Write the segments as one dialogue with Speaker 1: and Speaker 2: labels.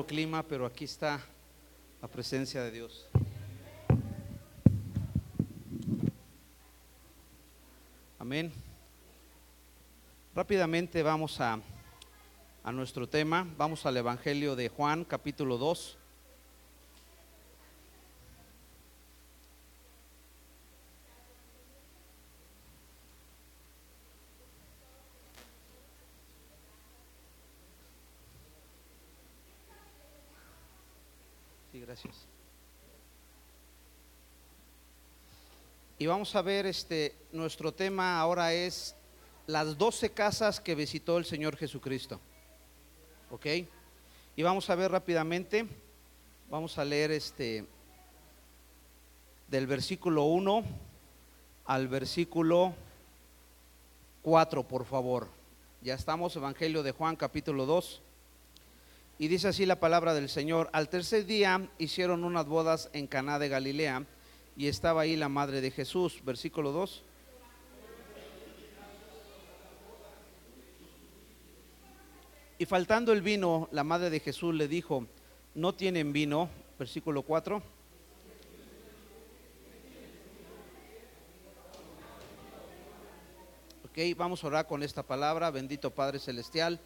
Speaker 1: clima, pero aquí está la presencia de Dios. Amén. Rápidamente vamos a nuestro tema. Vamos al Evangelio de Juan, capítulo 2. Sí, gracias. Y vamos a ver, nuestro tema ahora es las 12 casas que visitó el Señor Jesucristo. ¿Ok? Y vamos a ver rápidamente, vamos a leer del versículo 1 al versículo 4, por favor. Ya estamos, Evangelio de Juan, capítulo 2. Y dice así la palabra del Señor: al tercer día hicieron unas bodas en Caná de Galilea, y estaba ahí la madre de Jesús. Versículo 2. Y faltando el vino, la madre de Jesús le dijo: ¿no tienen vino? Versículo 4. Ok, vamos a orar con esta palabra. Bendito Padre Celestial,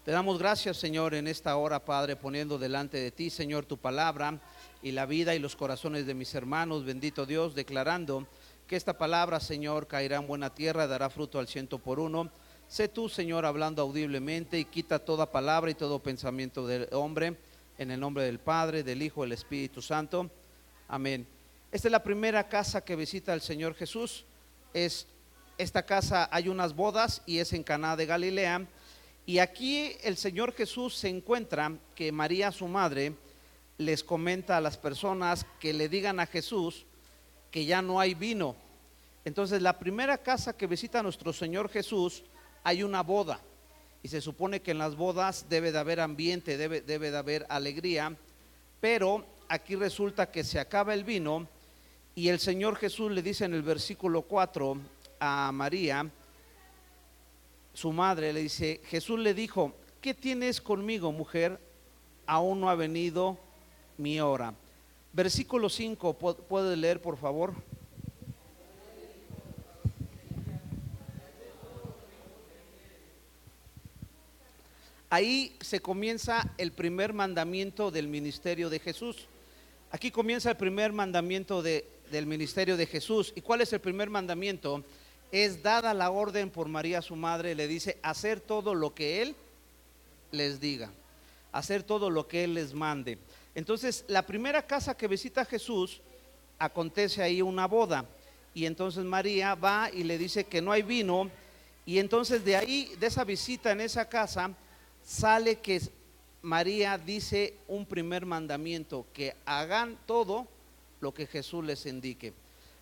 Speaker 1: te damos gracias, Señor, en esta hora, Padre, poniendo delante de ti, Señor, tu palabra y la vida y los corazones de mis hermanos. Bendito Dios, declarando que esta palabra, Señor, caerá en buena tierra, dará fruto al 100%. Sé tú, Señor, hablando audiblemente, y quita toda palabra y todo pensamiento del hombre, en el nombre del Padre, del Hijo, del Espíritu Santo. Amén. Esta es la primera casa que visita el Señor Jesús. Esta casa hay unas bodas y es en Caná de Galilea. Y aquí el Señor Jesús se encuentra que María, su madre, les comenta a las personas que le digan a Jesús que ya no hay vino. Entonces, la primera casa que visita nuestro Señor Jesús, hay una boda, y se supone que en las bodas debe de haber ambiente, debe de haber alegría, pero aquí resulta que se acaba el vino, y el Señor Jesús le dice en el versículo 4 a María, su madre, le dice, Jesús le dijo: ¿qué tienes conmigo, mujer? Aún no ha venido mi hora. Versículo 5, ¿puede leer, por favor? Ahí se comienza el primer mandamiento del ministerio de Jesús. Aquí comienza el primer mandamiento del ministerio de Jesús. ¿Y cuál es el primer mandamiento? Es dada la orden por María, su madre, le dice hacer todo lo que Él les diga, hacer todo lo que Él les mande. Entonces, la primera casa que visita Jesús, acontece ahí una boda, y entonces María va y le dice que no hay vino, y entonces de ahí, de esa visita en esa casa, sale que María dice un primer mandamiento: que hagan todo lo que Jesús les indique.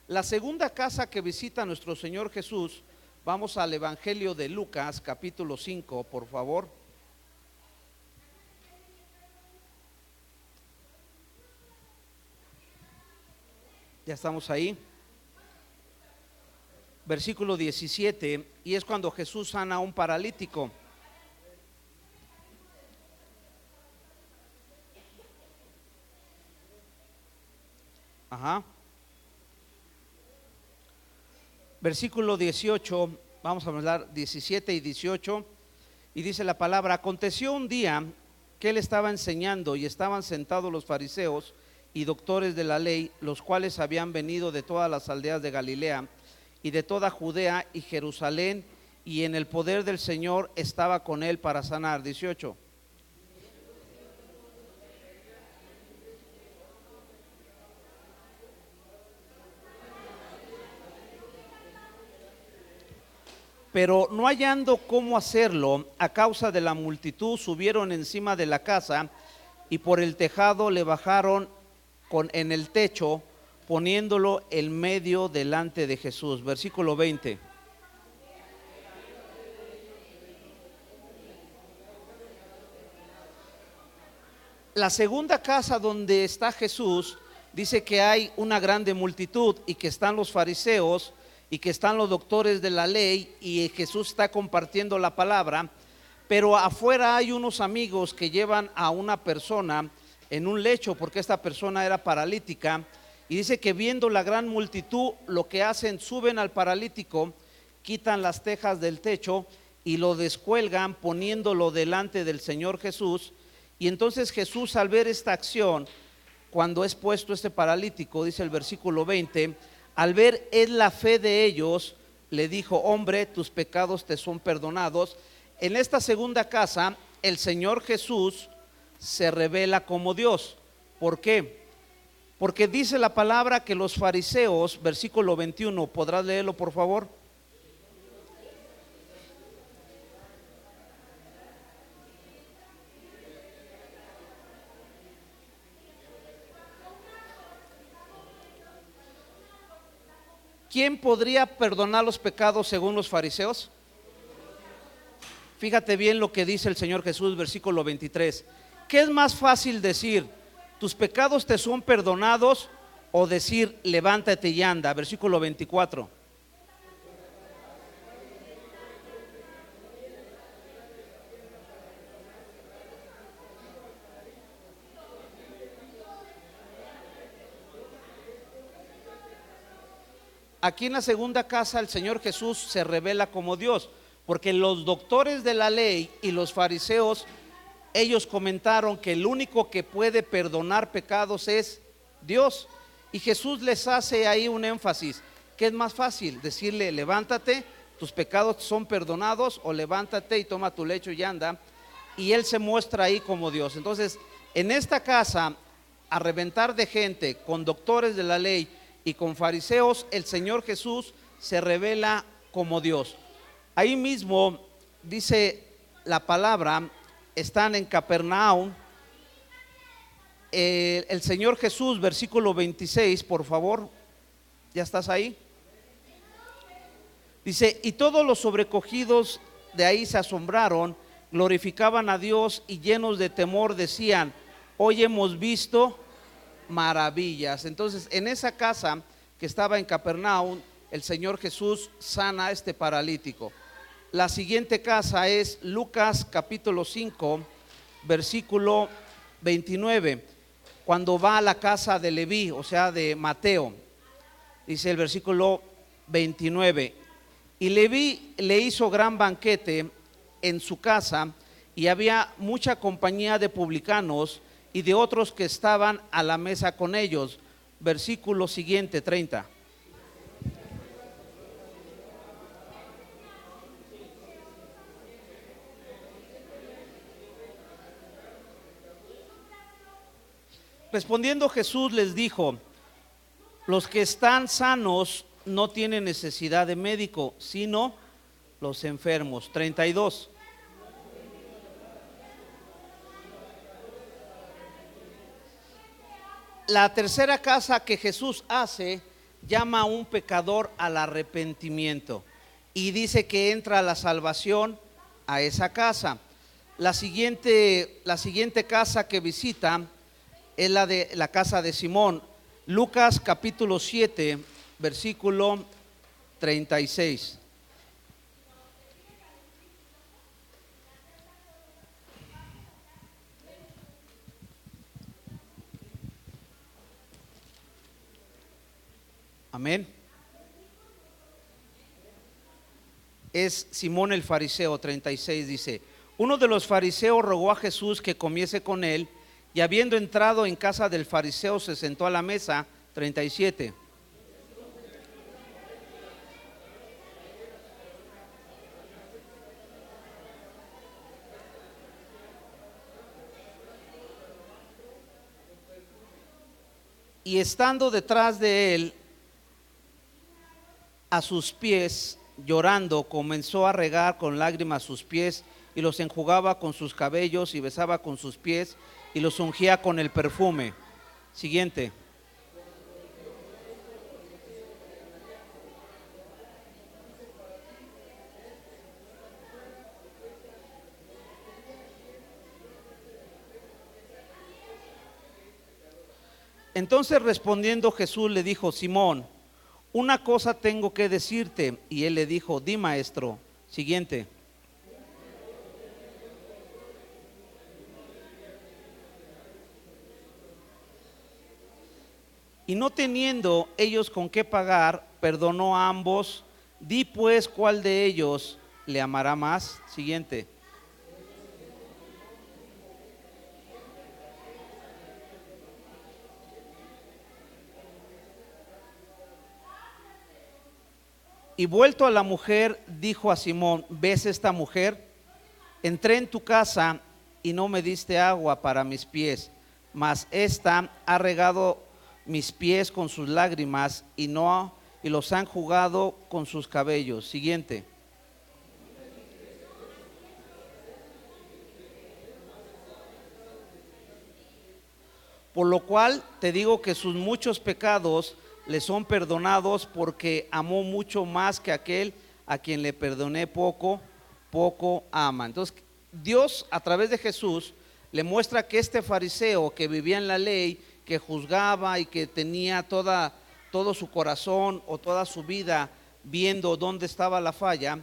Speaker 1: La segunda casa que visita nuestro Señor Jesús, vamos al Evangelio de Lucas, capítulo 5, por favor. Ya estamos ahí. Versículo 17, y es cuando Jesús sana a un paralítico. Versículo 18, vamos a hablar 17 y 18, y dice la palabra: aconteció un día que él estaba enseñando, y estaban sentados los fariseos y doctores de la ley, los cuales habían venido de todas las aldeas de Galilea y de toda Judea y Jerusalén, y en el poder del Señor estaba con él para sanar. 18. Pero no hallando cómo hacerlo a causa de la multitud, subieron encima de la casa y por el tejado le bajaron en el techo, poniéndolo en medio delante de Jesús. Versículo 20. La segunda casa donde está Jesús, dice que hay una grande multitud, y que están los fariseos y que están los doctores de la ley, y Jesús está compartiendo la palabra. pero afuera hay unos amigos que llevan a una persona en un lecho, porque esta persona era paralítica, y dice que viendo la gran multitud, lo que hacen, suben al paralítico, quitan las tejas del techo y lo descuelgan poniéndolo delante del Señor Jesús. Y entonces Jesús, al ver esta acción, cuando es puesto este paralítico, dice el versículo 20, al ver él la fe de ellos, le dijo: hombre, tus pecados te son perdonados. En esta segunda casa, el Señor Jesús se revela como Dios. ¿Por qué? Porque dice la palabra que los fariseos, versículo 21, ¿podrás leerlo por favor? ¿Quién podría perdonar los pecados según los fariseos? Fíjate bien lo que dice el Señor Jesús, versículo 23. ¿Qué es más fácil decir, tus pecados te son perdonados, o decir, levántate y anda? Versículo 24. Aquí en la segunda casa el Señor Jesús se revela como Dios, porque los doctores de la ley y los fariseos, ellos comentaron que el único que puede perdonar pecados es Dios, y Jesús les hace ahí un énfasis. ¿Qué es más fácil? Decirle, levántate, tus pecados son perdonados, o levántate y toma tu lecho y anda. Y él se muestra ahí como Dios. Entonces, en esta casa, a reventar de gente, con doctores de la ley y con fariseos, el Señor Jesús se revela como Dios. Ahí mismo dice la palabra, están en Capernaum, el Señor Jesús, versículo 26, por favor, ¿ya estás ahí? Dice, y todos los sobrecogidos de ahí se asombraron, glorificaban a Dios y llenos de temor decían, hoy hemos visto maravillas. Entonces, en esa casa que estaba en Capernaum, el Señor Jesús sana a este paralítico. La siguiente casa es Lucas capítulo 5, versículo 29, cuando va a la casa de Leví, o sea de Mateo. Dice el versículo 29, y Leví le hizo gran banquete en su casa, y había mucha compañía de publicanos y de otros que estaban a la mesa con ellos. Versículo siguiente, 30. Respondiendo Jesús les dijo, los que están sanos no tienen necesidad de médico, sino los enfermos. 32. La tercera casa que Jesús hace, llama a un pecador al arrepentimiento y dice que entra a la salvación a esa casa. La siguiente casa que visita es la de la casa de Simón. Lucas capítulo 7, versículo 36. Amén. Es Simón el fariseo. 36 dice, uno de los fariseos rogó a Jesús que comiese con él, y habiendo entrado en casa del fariseo se sentó a la mesa. 37. Y estando detrás de él, a sus pies, llorando, comenzó a regar con lágrimas sus pies, y los enjugaba con sus cabellos, y besaba con sus pies, y los ungía con el perfume. Siguiente. Entonces respondiendo Jesús le dijo, Simón, una cosa tengo que decirte. Y él le dijo, di, maestro. Siguiente. Y no teniendo ellos con qué pagar, perdonó a ambos. Di pues cuál de ellos le amará más. Siguiente. Y vuelto a la mujer, dijo a Simón: ¿ves esta mujer? Entré en tu casa y no me diste agua para mis pies, mas esta ha regado mis pies con sus lágrimas y los han enjugado con sus cabellos. Siguiente. Por lo cual te digo que sus muchos pecados le son perdonados, porque amó mucho más que aquel a quien le perdoné poco, poco ama. Entonces Dios, a través de Jesús, le muestra que este fariseo que vivía en la ley, que juzgaba y que tenía todo su corazón o toda su vida viendo dónde estaba la falla,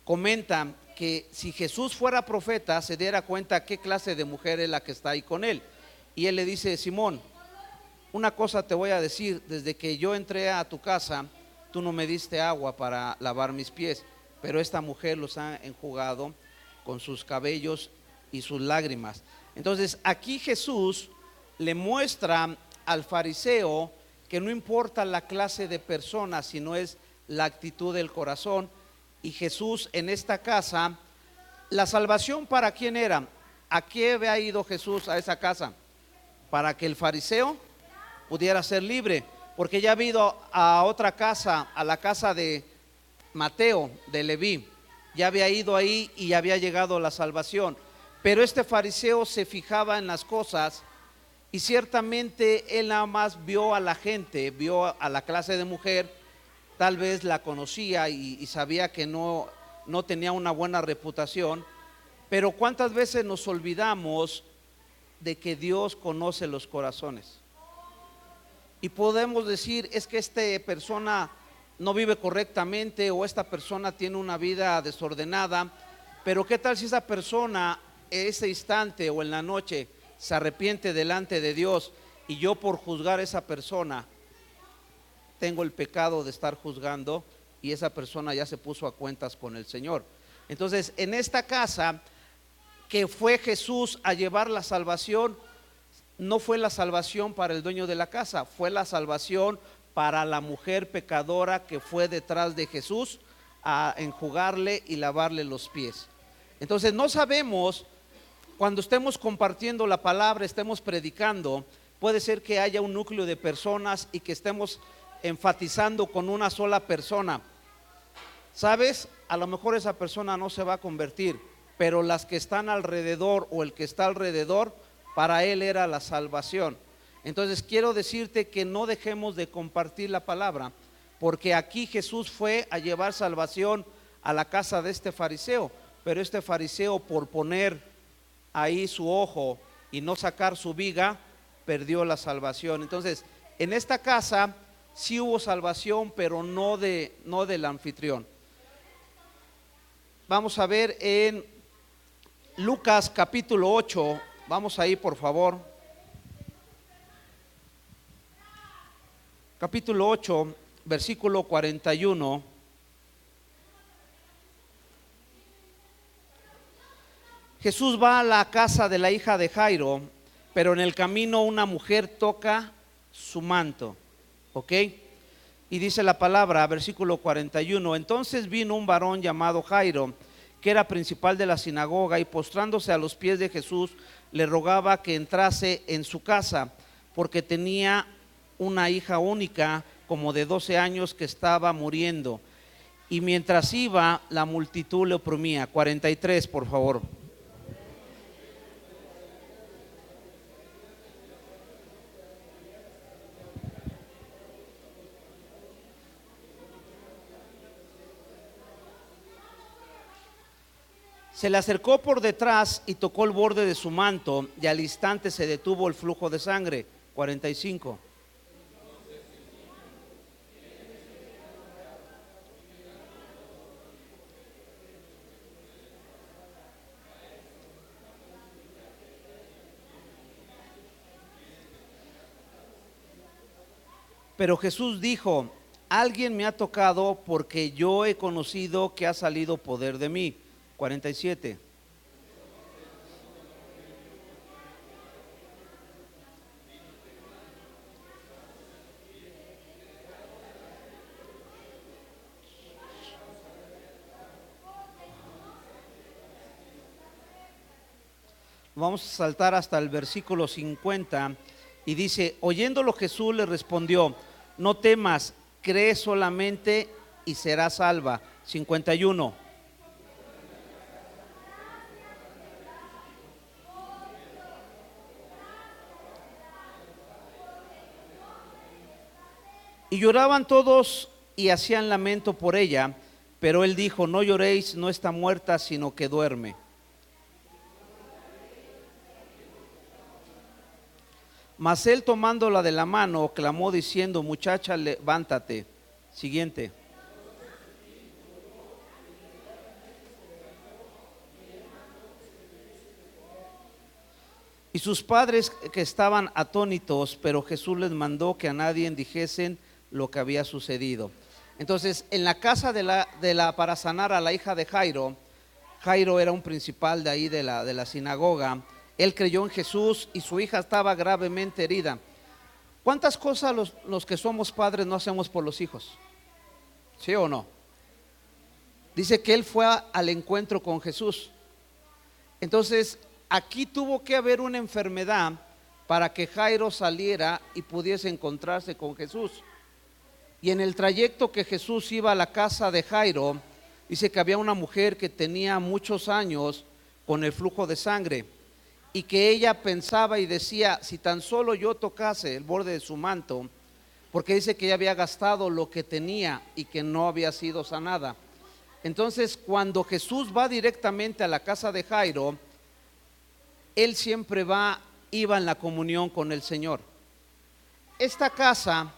Speaker 1: comenta que si Jesús fuera profeta, se diera cuenta qué clase de mujer es la que está ahí con él. Y él le dice: Simón, una cosa te voy a decir: desde que yo entré a tu casa, tú no me diste agua para lavar mis pies, pero esta mujer los ha enjugado con sus cabellos y sus lágrimas. Entonces aquí Jesús le muestra al fariseo que no importa la clase de persona, sino es la actitud del corazón. Y Jesús en esta casa, la salvación, ¿para quién era? ¿A qué había ido Jesús a esa casa? Para que el fariseo pudiera ser libre, porque ya había ido a otra casa, a la casa de Mateo, de Leví, ya había ido ahí y había llegado la salvación. Pero este fariseo se fijaba en las cosas, y ciertamente él nada más vio a la gente, vio a la clase de mujer, tal vez la conocía y sabía que no tenía una buena reputación. Pero ¿cuántas veces nos olvidamos de que Dios conoce los corazones? Y podemos decir: es que esta persona no vive correctamente, o esta persona tiene una vida desordenada. Pero ¿qué tal si esa persona en ese instante o en la noche se arrepiente delante de Dios, y yo por juzgar a esa persona tengo el pecado de estar juzgando, y esa persona ya se puso a cuentas con el Señor? Entonces en esta casa que fue Jesús a llevar la salvación, no fue la salvación para el dueño de la casa, fue la salvación para la mujer pecadora que fue detrás de Jesús a enjugarle y lavarle los pies. Entonces no sabemos, cuando estemos compartiendo la palabra, estemos predicando, puede ser que haya un núcleo de personas y que estemos enfatizando con una sola persona. ¿Sabes? A lo mejor esa persona no se va a convertir, pero las que están alrededor o el que está alrededor, para él era la salvación. Entonces quiero decirte que no dejemos de compartir la palabra, porque aquí Jesús fue a llevar salvación a la casa de este fariseo, pero este fariseo, por poner ahí su ojo y no sacar su viga, perdió la salvación. Entonces en esta casa sí hubo salvación, pero no del anfitrión. Vamos a ver en Lucas capítulo 8, vamos ahí por favor. Capítulo 8, versículo 41. Jesús va a la casa de la hija de Jairo, pero en el camino una mujer toca su manto, ¿ok? Y dice la palabra, versículo 41: entonces vino un varón llamado Jairo, que era principal de la sinagoga, y postrándose a los pies de Jesús, le rogaba que entrase en su casa, porque tenía una hija única, como de 12 años, que estaba muriendo. Y mientras iba, la multitud le oprimía. 43, por favor. Se le acercó por detrás y tocó el borde de su manto, y al instante se detuvo el flujo de sangre. 45. Pero Jesús dijo: alguien me ha tocado, porque yo he conocido que ha salido poder de mí. 47. Vamos a saltar hasta el versículo 50 y dice: oyéndolo Jesús le respondió: no temas, cree solamente y serás salva. 51. Y lloraban todos y hacían lamento por ella, pero él dijo: no lloréis, no está muerta, sino que duerme. Mas él, tomándola de la mano, clamó diciendo: muchacha, levántate. Siguiente. Y sus padres que estaban atónitos, pero Jesús les mandó que a nadie dijesen lo que había sucedido. Entonces, en la casa para sanar a la hija de Jairo, Jairo era un principal de ahí de la sinagoga. Él creyó en Jesús y su hija estaba gravemente herida. ¿Cuántas cosas los que somos padres no hacemos por los hijos? ¿Sí o no? Dice que él fue al encuentro con Jesús. Entonces, aquí tuvo que haber una enfermedad para que Jairo saliera y pudiese encontrarse con Jesús. Y en el trayecto que Jesús iba a la casa de Jairo, dice que había una mujer que tenía muchos años con el flujo de sangre, y que ella pensaba y decía: si tan solo yo tocase el borde de su manto, porque dice que ella había gastado lo que tenía y que no había sido sanada. Entonces, cuando Jesús va directamente a la casa de Jairo, él siempre iba en la comunión con el Señor. Esta casa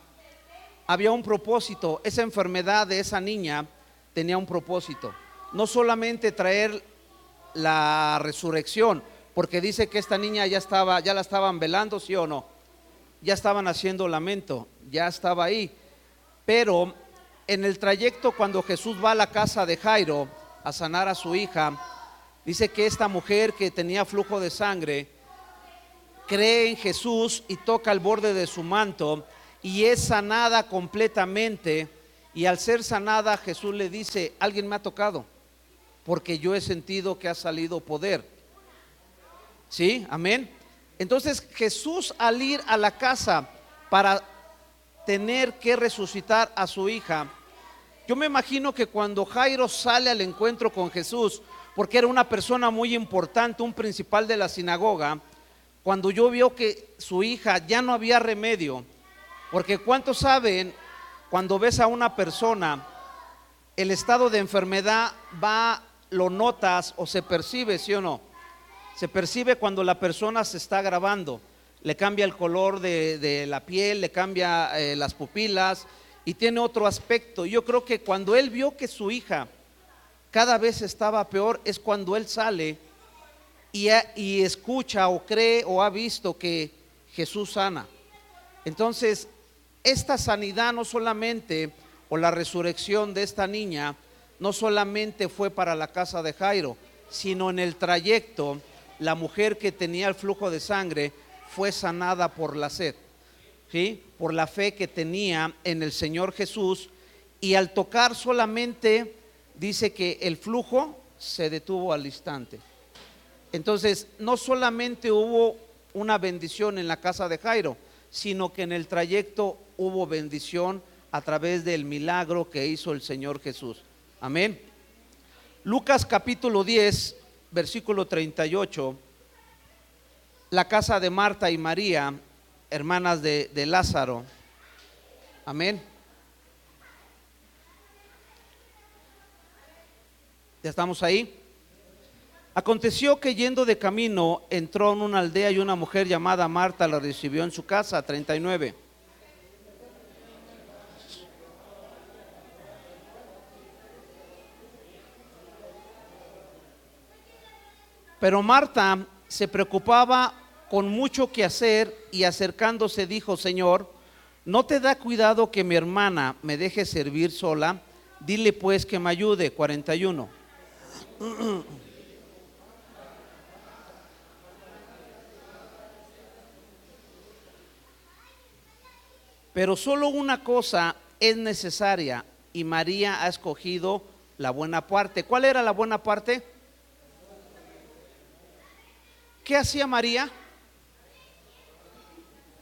Speaker 1: había un propósito. Esa enfermedad de esa niña tenía un propósito, no solamente traer la resurrección, porque dice que esta niña ya la estaban velando, ¿sí o no? Ya estaban haciendo lamento, ya estaba ahí. Pero en el trayecto, cuando Jesús va a la casa de Jairo a sanar a su hija, dice que esta mujer que tenía flujo de sangre cree en Jesús y toca el borde de su manto y es sanada completamente. Y al ser sanada, Jesús le dice: alguien me ha tocado, porque yo he sentido que ha salido poder. ¿Sí? Amén. Entonces Jesús, al ir a la casa para tener que resucitar a su hija, yo me imagino que cuando Jairo sale al encuentro con Jesús, porque era una persona muy importante, un principal de la sinagoga, cuando vio que su hija ya no había remedio, porque ¿cuántos saben? Cuando ves a una persona, el estado de enfermedad lo notas o se percibe, ¿sí o no? Se percibe cuando la persona se está agravando, le cambia el color de la piel, le cambia las pupilas y tiene otro aspecto. Yo creo que cuando él vio que su hija cada vez estaba peor, es cuando él sale y escucha o cree o ha visto que Jesús sana. Entonces, esta sanidad no solamente, o la resurrección de esta niña, no solamente fue para la casa de Jairo, sino en el trayecto, la mujer que tenía el flujo de sangre fue sanada por la sed, ¿sí? Por la fe que tenía en el Señor Jesús, y al tocar solamente, dice que el flujo se detuvo al instante. Entonces, no solamente hubo una bendición en la casa de Jairo, sino que en el trayecto hubo bendición a través del milagro que hizo el Señor Jesús. Amén. Lucas capítulo 10, versículo 38. La casa de Marta y María, hermanas de Lázaro. Amén. ¿Ya estamos ahí? Aconteció que yendo de camino entró en una aldea y una mujer llamada Marta la recibió en su casa. 39. Pero Marta se preocupaba con mucho que hacer y acercándose dijo: Señor, ¿No te da cuidado que mi hermana me deje servir sola? Dile pues que me ayude. 41. Pero solo una cosa es necesaria y María ha escogido la buena parte. ¿Cuál era la buena parte? ¿Qué hacía María?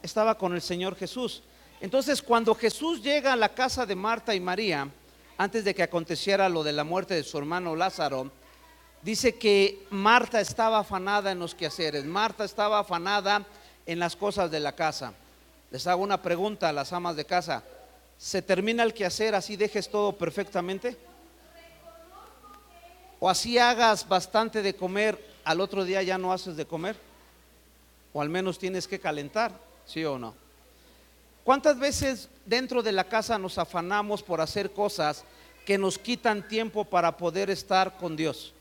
Speaker 1: Estaba con el Señor Jesús. Entonces, cuando Jesús llega a la casa de Marta y María, antes de que aconteciera lo de la muerte de su hermano Lázaro, dice que Marta estaba afanada en los quehaceres, Marta estaba afanada en las cosas de la casa. Les hago una pregunta a las amas de casa: ¿se termina el quehacer así dejes todo perfectamente? ¿O así hagas bastante de comer, al otro día ya no haces de comer? O al menos tienes que calentar, ¿sí o no? ¿Cuántas veces dentro de la casa nos afanamos por hacer cosas que nos quitan tiempo para poder estar con Dios?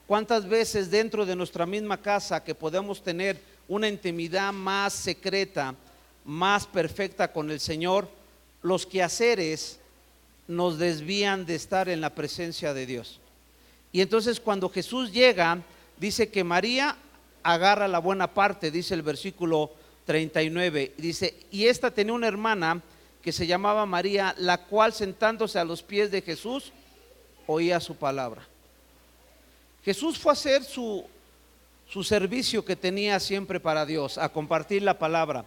Speaker 1: ¿Cuántas veces dentro de nuestra misma casa, que podemos tener una intimidad más secreta, más perfecta con el Señor, los quehaceres nos desvían de estar en la presencia de Dios? Y entonces cuando Jesús llega, dice que María agarra la buena parte, dice el versículo 39, dice: y esta tenía una hermana que se llamaba María, la cual sentándose a los pies de Jesús oía su palabra. Jesús fue a hacer su servicio que tenía siempre para Dios, a compartir la palabra.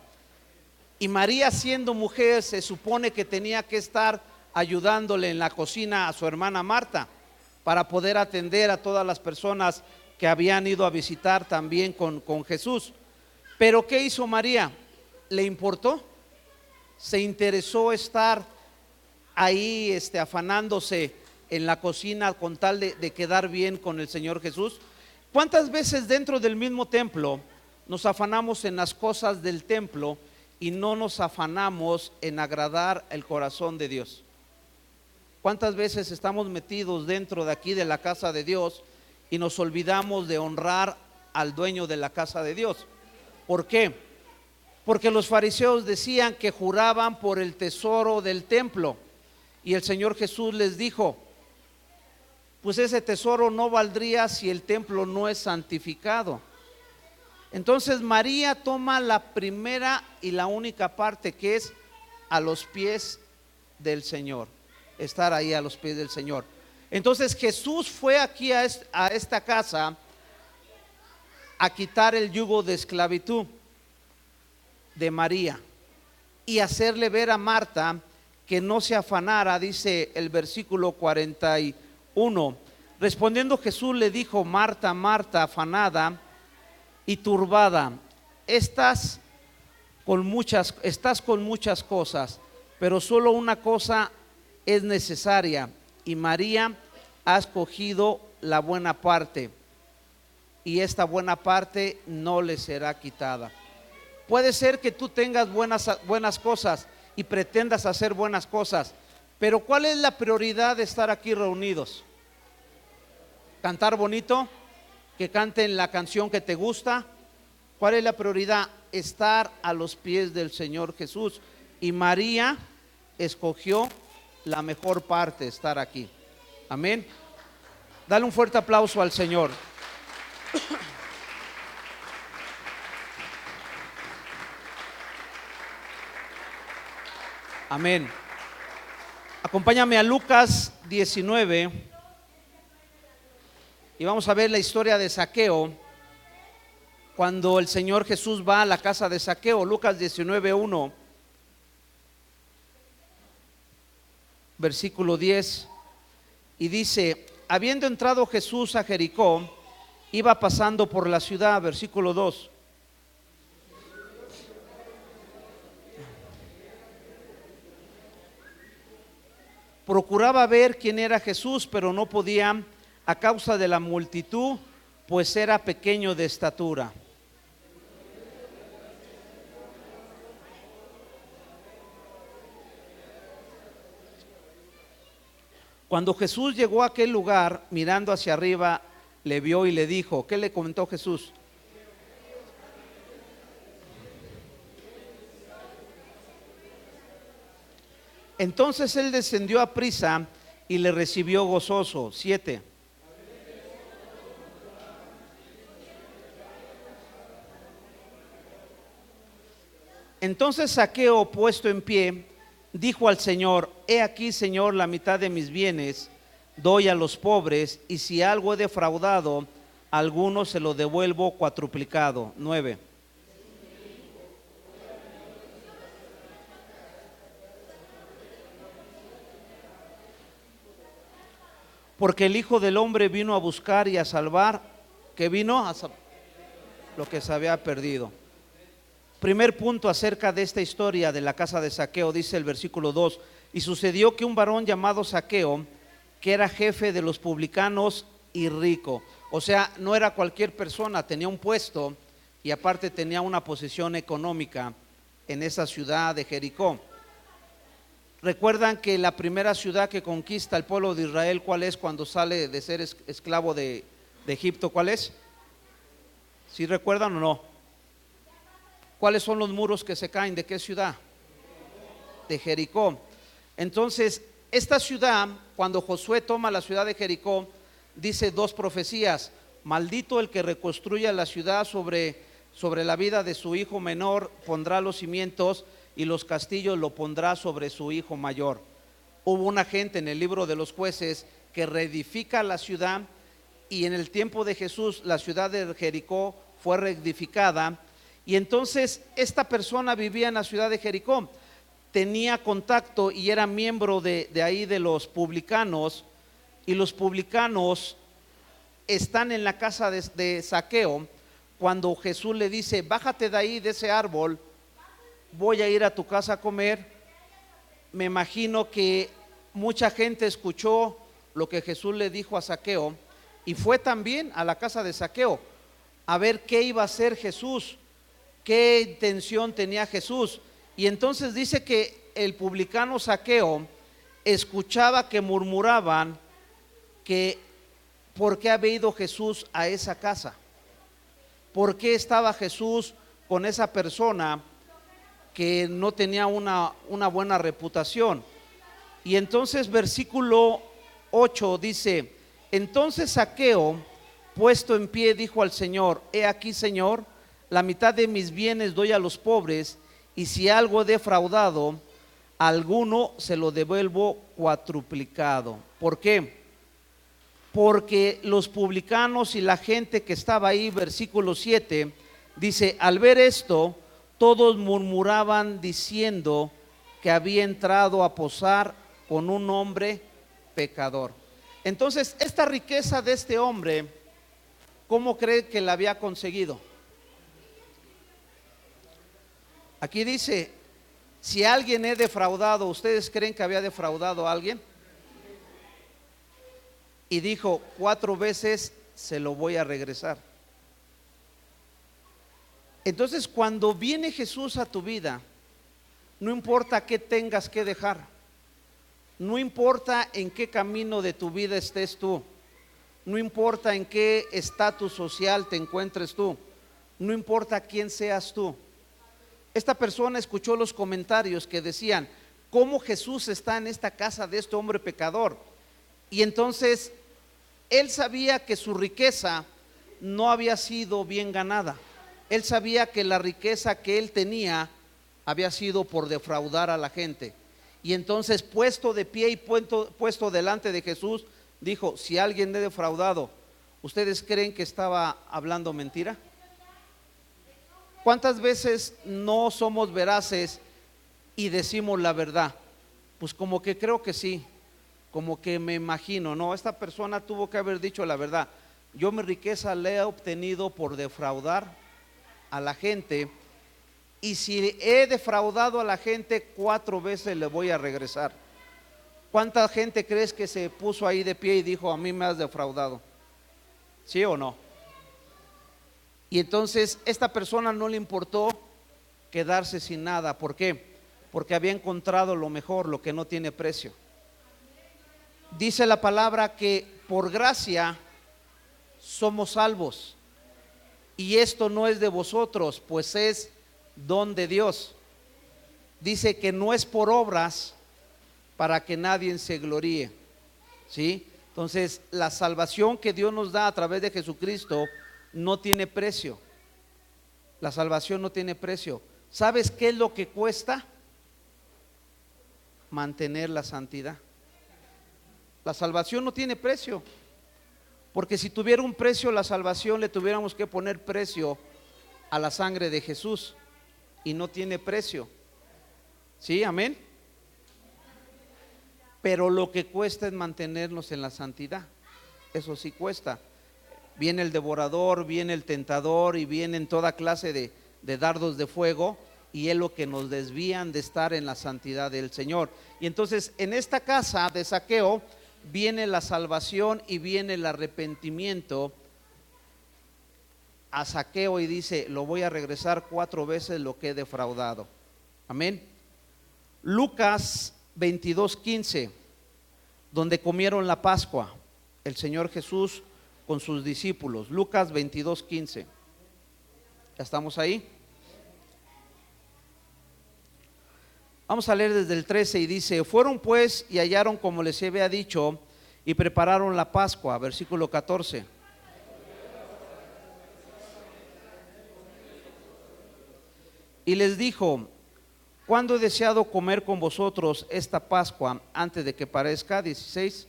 Speaker 1: Y María, siendo mujer, se supone que tenía que estar ayudándole en la cocina a su hermana Marta, para poder atender a todas las personas que habían ido a visitar también con Jesús. Pero ¿qué hizo María? ¿Le importó? ¿Se interesó estar ahí afanándose en la cocina con tal de quedar bien con el Señor Jesús? ¿Cuántas veces dentro del mismo templo nos afanamos en las cosas del templo y no nos afanamos en agradar el corazón de Dios? ¿Cuántas veces estamos metidos dentro de aquí de la casa de Dios y nos olvidamos de honrar al dueño de la casa de Dios? ¿Por qué? Porque los fariseos decían que juraban por el tesoro del templo, y el Señor Jesús les dijo: pues ese tesoro no valdría si el templo no es santificado. Entonces María toma la primera y la única parte, que es a los pies del Señor, estar ahí a los pies del Señor. Entonces Jesús fue aquí a esta casa a quitar el yugo de esclavitud de María y hacerle ver a Marta que no se afanara. Dice el versículo 41: respondiendo Jesús le dijo: Marta, Marta, afanada y turbada, estás con muchas cosas, pero solo una cosa es necesaria, y María ha escogido la buena parte, y esta buena parte no le será quitada. Puede ser que tú tengas buenas cosas y pretendas hacer buenas cosas, pero ¿cuál es la prioridad de estar aquí reunidos? ¿Cantar bonito? ¿Que canten la canción que te gusta? ¿Cuál es la prioridad? Estar a los pies del Señor Jesús. Y María escogió la mejor parte, estar aquí. Amén. Dale un fuerte aplauso al Señor. Amén. Acompáñame a Lucas 19 y vamos a ver la historia de Zaqueo, cuando el Señor Jesús va a la casa de Zaqueo. Lucas 19:1, versículo 10, y dice: habiendo entrado Jesús a Jericó, iba pasando por la ciudad. Versículo 2: procuraba ver quién era Jesús, pero no podía a causa de la multitud, pues era pequeño de estatura. Cuando Jesús llegó a aquel lugar, mirando hacia arriba, le vio y le dijo. ¿Qué le comentó Jesús? Entonces él descendió a prisa y le recibió gozoso. 7. Entonces Zaqueo, puesto en pie, dijo al Señor: he aquí, Señor, la mitad de mis bienes doy a los pobres, y si algo he defraudado a alguno, se lo devuelvo cuatruplicado. 9. Porque el Hijo del Hombre vino a buscar y a salvar, que vino a lo que se había perdido. Primer punto acerca de esta historia de la casa de Zaqueo, dice el versículo 2: y sucedió que un varón llamado Zaqueo, que era jefe de los publicanos y rico, o sea, no era cualquier persona, tenía un puesto y aparte tenía una posición económica en esa ciudad de Jericó. Recuerdan que la primera ciudad que conquista el pueblo de Israel, ¿cuál es cuando sale de ser esclavo de Egipto? ¿Cuál es? ¿Sí recuerdan o no? ¿Cuáles son los muros que se caen? ¿De qué ciudad? De Jericó. Entonces, esta ciudad, cuando Josué toma la ciudad de Jericó, dice dos profecías: maldito el que reconstruya la ciudad, sobre la vida de su hijo menor pondrá los cimientos, y los castillos lo pondrá sobre su hijo mayor. Hubo una gente en el libro de los Jueces que reedifica la ciudad, y en el tiempo de Jesús la ciudad de Jericó fue reedificada. Y entonces esta persona vivía en la ciudad de Jericó, tenía contacto y era miembro de ahí de los publicanos, y los publicanos están en la casa de Zaqueo cuando Jesús le dice: bájate de ahí, de ese árbol, voy a ir a tu casa a comer. Me imagino que mucha gente escuchó lo que Jesús le dijo a Zaqueo y fue también a la casa de Zaqueo a ver qué iba a hacer Jesús, qué intención tenía Jesús. Y entonces dice que el publicano Zaqueo escuchaba que murmuraban que por qué había ido Jesús a esa casa, por qué estaba Jesús con esa persona que no tenía una buena reputación. Y entonces versículo 8 dice: entonces Zaqueo, puesto en pie, dijo al Señor: he aquí, Señor, la mitad de mis bienes doy a los pobres, y si algo he defraudado a alguno, se lo devuelvo cuatruplicado. ¿Por qué? Porque los publicanos y la gente que estaba ahí, versículo 7, dice: al ver esto, todos murmuraban diciendo que había entrado a posar con un hombre pecador. Entonces, esta riqueza de este hombre, ¿cómo cree que la había conseguido? Aquí dice: si alguien he defraudado, ¿ustedes creen que había defraudado a alguien? Y dijo: 4 veces se lo voy a regresar. Entonces, cuando viene Jesús a tu vida, no importa qué tengas que dejar, no importa en qué camino de tu vida estés tú, no importa en qué estatus social te encuentres tú, no importa quién seas tú. Esta persona escuchó los comentarios que decían: ¿cómo Jesús está en esta casa de este hombre pecador? Y entonces él sabía que su riqueza no había sido bien ganada. Él sabía que la riqueza que él tenía había sido por defraudar a la gente. Y entonces, puesto de pie y puesto delante de Jesús, dijo: si alguien he defraudado, ¿ustedes creen que estaba hablando mentira? ¿Cuántas veces no somos veraces y decimos la verdad? Pues como que creo que sí, como que me imagino, no, esta persona tuvo que haber dicho la verdad. Yo mi riqueza la he obtenido por defraudar a la gente, y si he defraudado a la gente, 4 veces le voy a regresar. ¿Cuánta gente crees que se puso ahí de pie y dijo: a mí me has defraudado? ¿Sí o no? Y entonces esta persona no le importó quedarse sin nada. ¿Por qué? Porque había encontrado lo mejor, lo que no tiene precio. Dice la palabra que por gracia somos salvos, y esto no es de vosotros, pues es don de Dios. Dice que no es por obras para que nadie se gloríe, ¿sí? Entonces, la salvación que Dios nos da a través de Jesucristo no tiene precio. La salvación no tiene precio. ¿Sabes qué es lo que cuesta? Mantener la santidad. La salvación no tiene precio, porque si tuviera un precio la salvación, le tuviéramos que poner precio a la sangre de Jesús, y no tiene precio. ¿Sí? Amén. Pero lo que cuesta es mantenernos en la santidad. Eso sí cuesta. Viene el devorador, viene el tentador y vienen toda clase de dardos de fuego, y es lo que nos desvían de estar en la santidad del Señor. Y entonces en esta casa de Zaqueo viene la salvación y viene el arrepentimiento a Zaqueo, y dice: lo voy a regresar 4 veces lo que he defraudado. Amén. Lucas 22:15, donde comieron la Pascua el Señor Jesús con sus discípulos. Lucas 22:15. ¿Ya estamos ahí? Vamos a leer desde el 13, y dice: fueron pues y hallaron como les había dicho, y prepararon la Pascua. Versículo 14. Y les dijo: ¿cuándo he deseado comer con vosotros esta Pascua antes de que parezca? 16.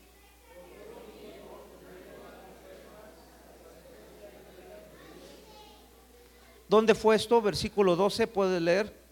Speaker 1: ¿Dónde fue esto? Versículo 12, ¿puedes leer?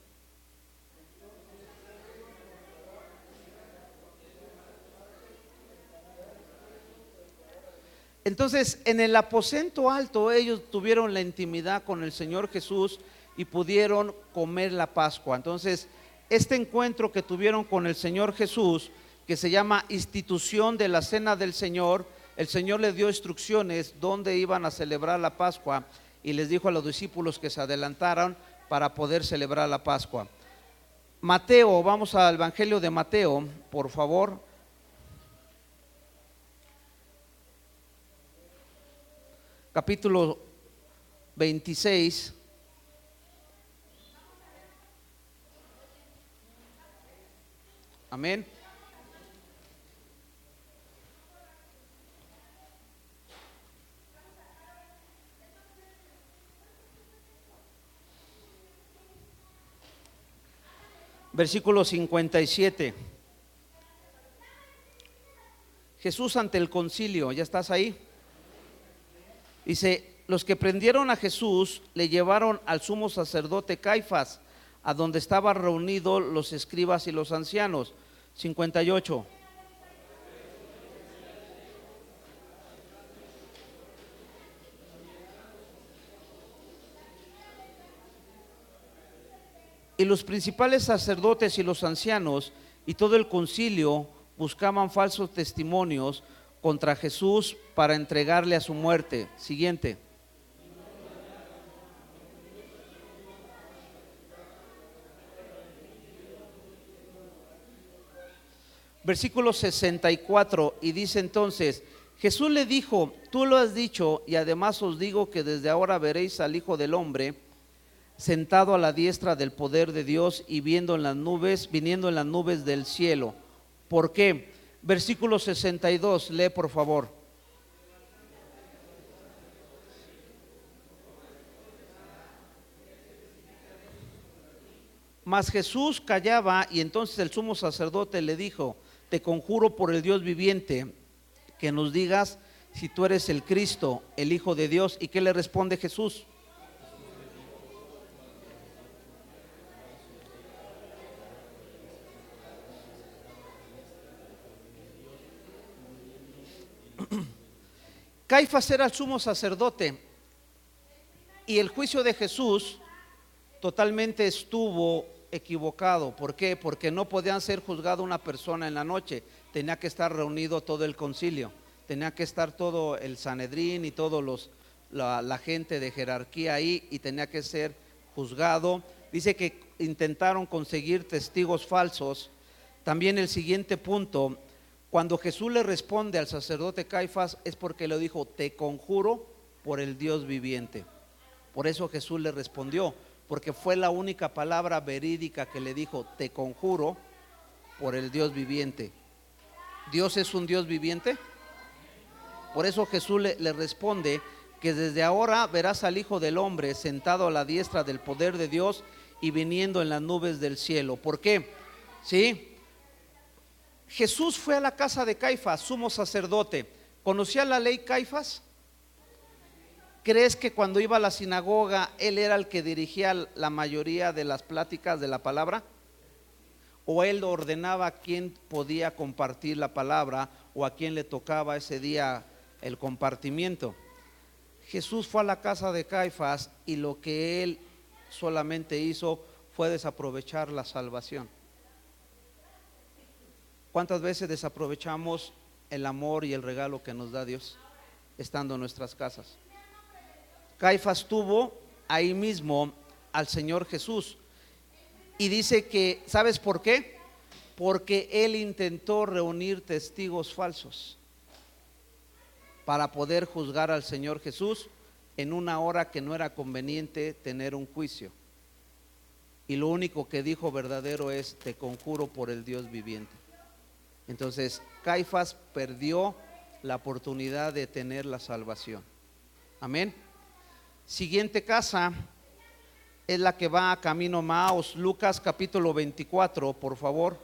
Speaker 1: Entonces, en el aposento alto ellos tuvieron la intimidad con el Señor Jesús y pudieron comer la Pascua. Entonces, este encuentro que tuvieron con el Señor Jesús, que se llama institución de la cena del Señor, el Señor les dio instrucciones dónde iban a celebrar la Pascua, y les dijo a los discípulos que se adelantaran para poder celebrar la Pascua. Mateo, vamos al Evangelio de Mateo, por favor. Capítulo 26. Amén. Versículo 57. Jesús ante el concilio, ¿ya estás ahí? Dice: los que prendieron a Jesús le llevaron al sumo sacerdote Caifás, a donde estaban reunidos los escribas y los ancianos. 58. Y los principales sacerdotes y los ancianos y todo el concilio buscaban falsos testimonios contra Jesús para entregarle a su muerte. Siguiente. Versículo 64, y dice entonces: Jesús le dijo: tú lo has dicho, y además os digo que desde ahora veréis al Hijo del Hombre sentado a la diestra del poder de Dios y viniendo en las nubes del cielo. ¿Por qué? Versículo 62, lee por favor. Mas Jesús callaba, y entonces el sumo sacerdote le dijo: te conjuro por el Dios viviente que nos digas si tú eres el Cristo, el Hijo de Dios. ¿Y qué le responde Jesús? Caifás era el sumo sacerdote, y el juicio de Jesús totalmente estuvo equivocado. ¿Por qué? Porque no podían ser juzgado una persona en la noche, tenía que estar reunido todo el concilio, tenía que estar todo el Sanedrín y todos la gente de jerarquía ahí, y tenía que ser juzgado. Dice que intentaron conseguir testigos falsos. También el siguiente punto: cuando Jesús le responde al sacerdote Caifás, es porque le dijo: te conjuro por el Dios viviente. Por eso Jesús le respondió, porque fue la única palabra verídica que le dijo: te conjuro por el Dios viviente. ¿Dios es un Dios viviente? Por eso Jesús le responde que desde ahora verás al Hijo del Hombre sentado a la diestra del poder de Dios y viniendo en las nubes del cielo. ¿Por qué? ¿Sí? Jesús fue a la casa de Caifás, sumo sacerdote. ¿Conocía la ley Caifás? ¿Crees que cuando iba a la sinagoga él era el que dirigía la mayoría de las pláticas de la palabra? ¿O él ordenaba a quién podía compartir la palabra o a quién le tocaba ese día el compartimiento? Jesús fue a la casa de Caifás y lo que él solamente hizo fue desaprovechar la salvación. ¿Cuántas veces desaprovechamos el amor y el regalo que nos da Dios estando en nuestras casas? Caifás tuvo ahí mismo al Señor Jesús y dice que, ¿sabes por qué? Porque él intentó reunir testigos falsos para poder juzgar al Señor Jesús en una hora que no era conveniente tener un juicio. Y lo único que dijo verdadero es: te conjuro por el Dios viviente. Entonces Caifás perdió la oportunidad de tener la salvación. Amén. Siguiente casa es la que va a camino a Maús. Lucas capítulo 24, por favor.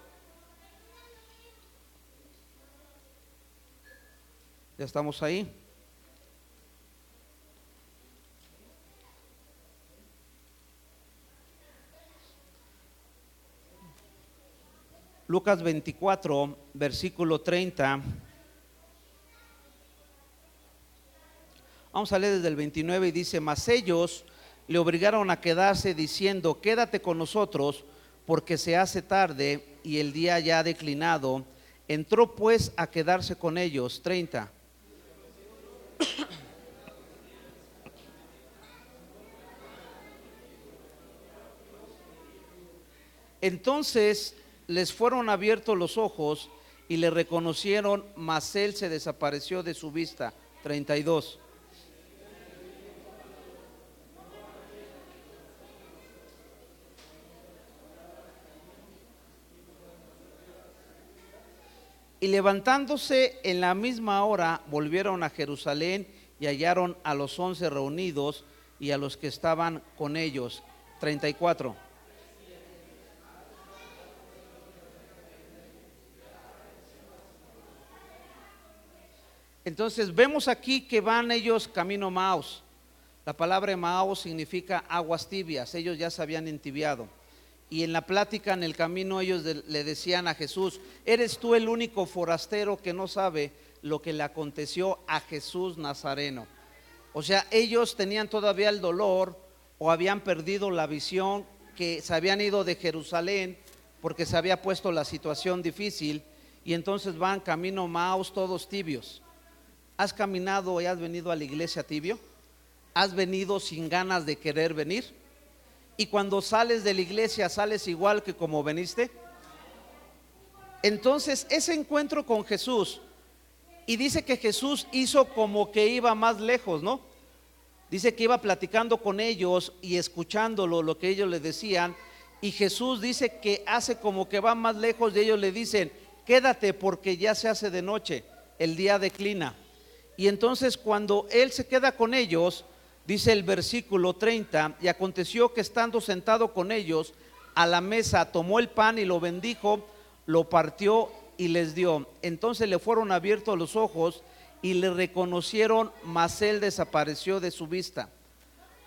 Speaker 1: Ya estamos ahí. Lucas 24, versículo 30. Vamos a leer desde el 29 y dice: mas ellos le obligaron a quedarse diciendo: quédate con nosotros, porque se hace tarde y el día ya ha declinado. Entró pues a quedarse con ellos. 30. Entonces les fueron abiertos los ojos y le reconocieron, mas él se desapareció de su vista. 32. Y levantándose en la misma hora, volvieron a Jerusalén y hallaron a los 11 reunidos y a los que estaban con ellos. 34. Entonces vemos aquí que van ellos camino a Maús. La palabra Maús significa aguas tibias. Ellos ya se habían entibiado. Y en la plática, en el camino, ellos le decían a Jesús: ¿eres tú el único forastero que no sabe lo que le aconteció a Jesús Nazareno? O sea, ellos tenían todavía el dolor o habían perdido la visión, que se habían ido de Jerusalén porque se había puesto la situación difícil, y entonces van camino a Maús todos tibios. ¿Has caminado y has venido a la iglesia tibio? ¿Has venido sin ganas de querer venir? Y cuando sales de la iglesia, ¿sales igual que como veniste? Entonces ese encuentro con Jesús, y dice que Jesús hizo como que iba más lejos, ¿no? Dice que iba platicando con ellos y escuchándolo lo que ellos le decían, y Jesús dice que hace como que va más lejos, y ellos le dicen: quédate porque ya se hace de noche, el día declina. Y entonces cuando él se queda con ellos, dice el versículo 30: y aconteció que estando sentado con ellos a la mesa, tomó el pan y lo bendijo, lo partió y les dio. Entonces le fueron abiertos los ojos y le reconocieron, mas él desapareció de su vista.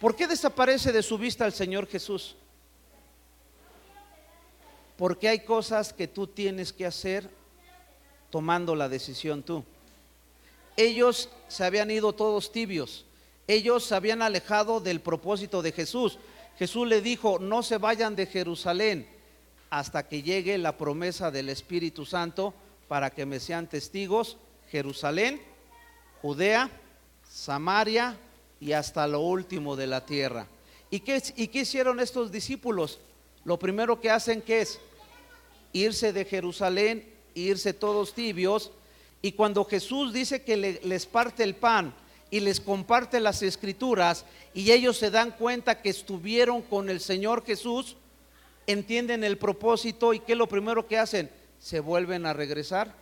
Speaker 1: ¿Por qué desaparece de su vista el Señor Jesús? Porque hay cosas que tú tienes que hacer tomando la decisión tú. Ellos se habían ido todos tibios. Ellos se habían alejado del propósito de Jesús. Jesús le dijo: no se vayan de Jerusalén hasta que llegue la promesa del Espíritu Santo, para que me sean testigos. Jerusalén, Judea, Samaria y hasta lo último de la tierra. ¿Y qué hicieron estos discípulos? Lo primero que hacen, ¿qué es? Irse de Jerusalén, irse todos tibios. Y cuando Jesús dice que les parte el pan y les comparte las escrituras, y ellos se dan cuenta que estuvieron con el Señor Jesús, entienden el propósito, y ¿qué es lo primero que hacen? se vuelven a regresar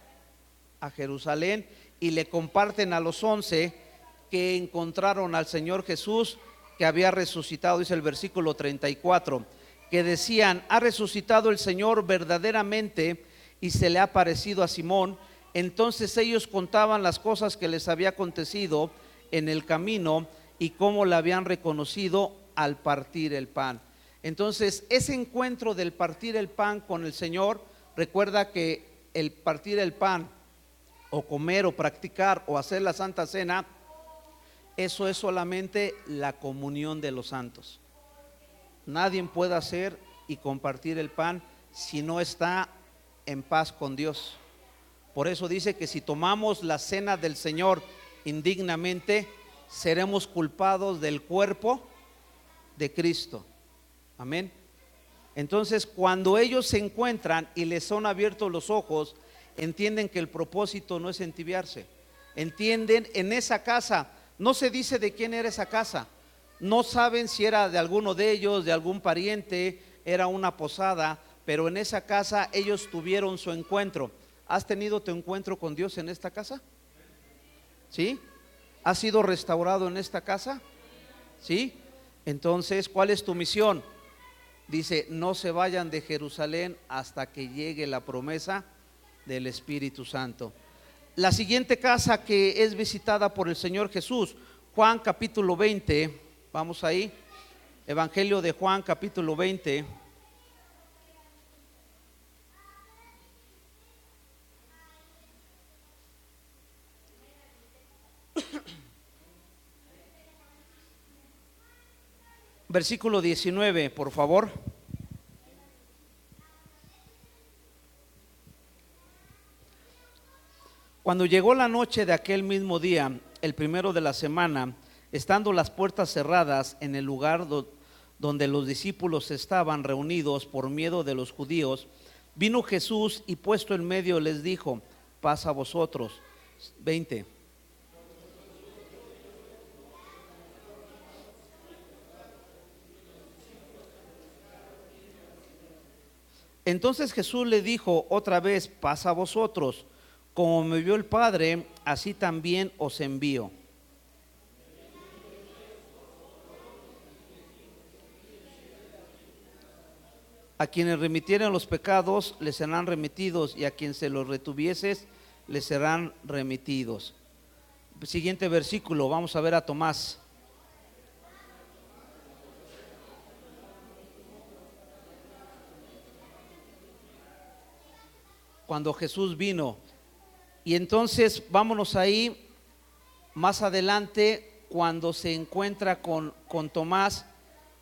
Speaker 1: a Jerusalén y le comparten a los 11 que encontraron al Señor Jesús, que había resucitado. Dice el versículo 34, que decían: ha resucitado el Señor verdaderamente y se le ha aparecido a Simón. Entonces ellos contaban las cosas que les había acontecido en el camino y cómo la habían reconocido al partir el pan. Entonces ese encuentro del partir el pan con el Señor, recuerda que el partir el pan o comer o practicar o hacer la Santa Cena, eso es solamente la comunión de los santos. Nadie puede hacer y compartir el pan si no está en paz con Dios. Por eso dice que si tomamos la cena del Señor indignamente, seremos culpados del cuerpo de Cristo. Amén. Entonces, cuando ellos se encuentran y les son abiertos los ojos, entienden que el propósito no es entibiarse. Entienden, en esa casa, no se dice de quién era esa casa, no saben si era de alguno de ellos, de algún pariente, era una posada, pero en esa casa ellos tuvieron su encuentro. ¿Has tenido tu encuentro con Dios en esta casa? ¿Sí? ¿Has sido restaurado en esta casa? ¿Sí? Entonces, ¿cuál es tu misión? Dice: no se vayan de Jerusalén hasta que llegue la promesa del Espíritu Santo. La siguiente casa que es visitada por el Señor Jesús, Juan capítulo 20, vamos ahí, Evangelio de Juan capítulo 20. Versículo 19, por favor. Cuando llegó la noche de aquel mismo día, el primero de la semana, estando las puertas cerradas en el lugar donde los discípulos estaban reunidos por miedo de los judíos, vino Jesús y puesto en medio les dijo: paz a vosotros. 20. Entonces Jesús le dijo otra vez: paz a vosotros. Como me envió el Padre, así también os envío. A quienes remitieren los pecados les serán remitidos, y a quien se los retuvieses les serán remitidos. Siguiente versículo, vamos a ver a Tomás. Cuando Jesús vino. Y entonces vámonos ahí más adelante, cuando se encuentra con Tomás.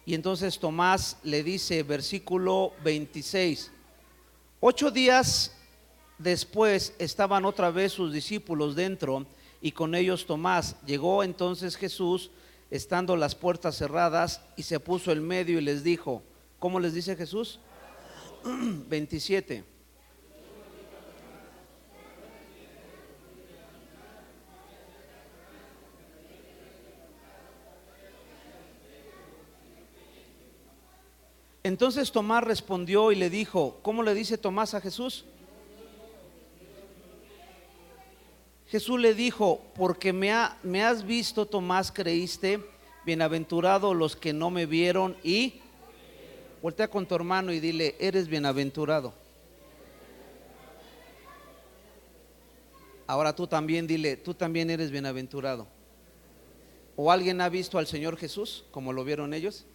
Speaker 1: Y entonces Tomás le dice, versículo 26: 8 días después estaban otra vez sus discípulos dentro, y con ellos Tomás. Llegó entonces Jesús, estando las puertas cerradas, y se puso en medio y les dijo. ¿Cómo les dice Jesús? 27. Entonces Tomás respondió y le dijo. ¿Cómo le dice Tomás a Jesús? Jesús le dijo: porque me has visto, Tomás, creíste. Bienaventurados los que no me vieron y... Voltea con tu hermano y dile: eres bienaventurado. Ahora tú también dile: tú también eres bienaventurado. ¿O alguien ha visto al Señor Jesús como lo vieron ellos?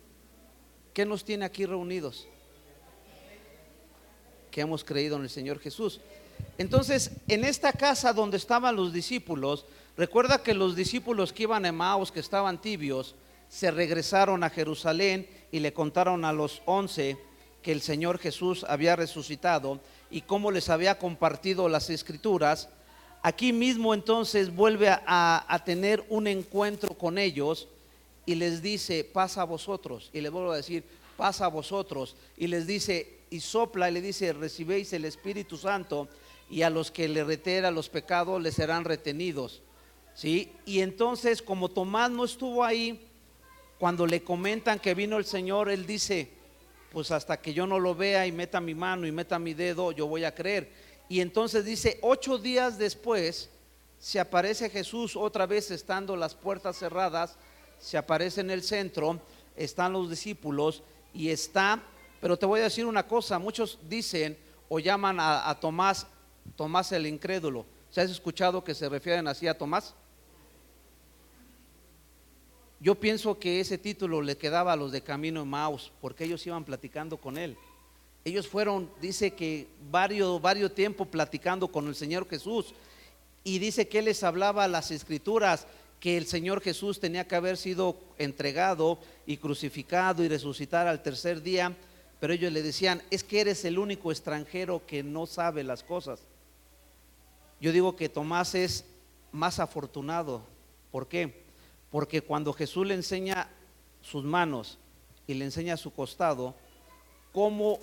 Speaker 1: ¿Qué nos tiene aquí reunidos? Que hemos creído en el Señor Jesús. Entonces, en esta casa donde estaban los discípulos, recuerda que los discípulos que iban a Emaús, que estaban tibios, se regresaron a Jerusalén y le contaron a los 11 que el Señor Jesús había resucitado y cómo les había compartido las escrituras. Aquí mismo entonces vuelve a tener un encuentro con ellos y les dice: paz a vosotros. Y les vuelvo a decir: paz a vosotros. Y les dice, y sopla y le dice: recibéis el Espíritu Santo, y a los que le retera los pecados les serán retenidos. ¿Sí? Y entonces, como Tomás no estuvo ahí, cuando le comentan que vino el Señor, él dice: pues hasta que yo no lo vea y meta mi mano y meta mi dedo, yo voy a creer. Y entonces dice, 8 días después se aparece Jesús otra vez, estando las puertas cerradas, se aparece en el centro, están los discípulos y está, pero te voy a decir una cosa, muchos dicen o llaman a Tomás, Tomás el incrédulo. ¿Se has escuchado que se refieren así a Tomás? Yo pienso que ese título le quedaba a los de Camino de Emaús, porque ellos iban platicando con él. Ellos fueron, dice que varios tiempo platicando con el Señor Jesús, y dice que él les hablaba las escrituras, que el Señor Jesús tenía que haber sido entregado y crucificado y resucitar al tercer día, pero ellos le decían, es que eres el único extranjero que no sabe las cosas. Yo digo que Tomás es más afortunado. ¿Por qué? Porque cuando Jesús le enseña sus manos y le enseña su costado, ¿cómo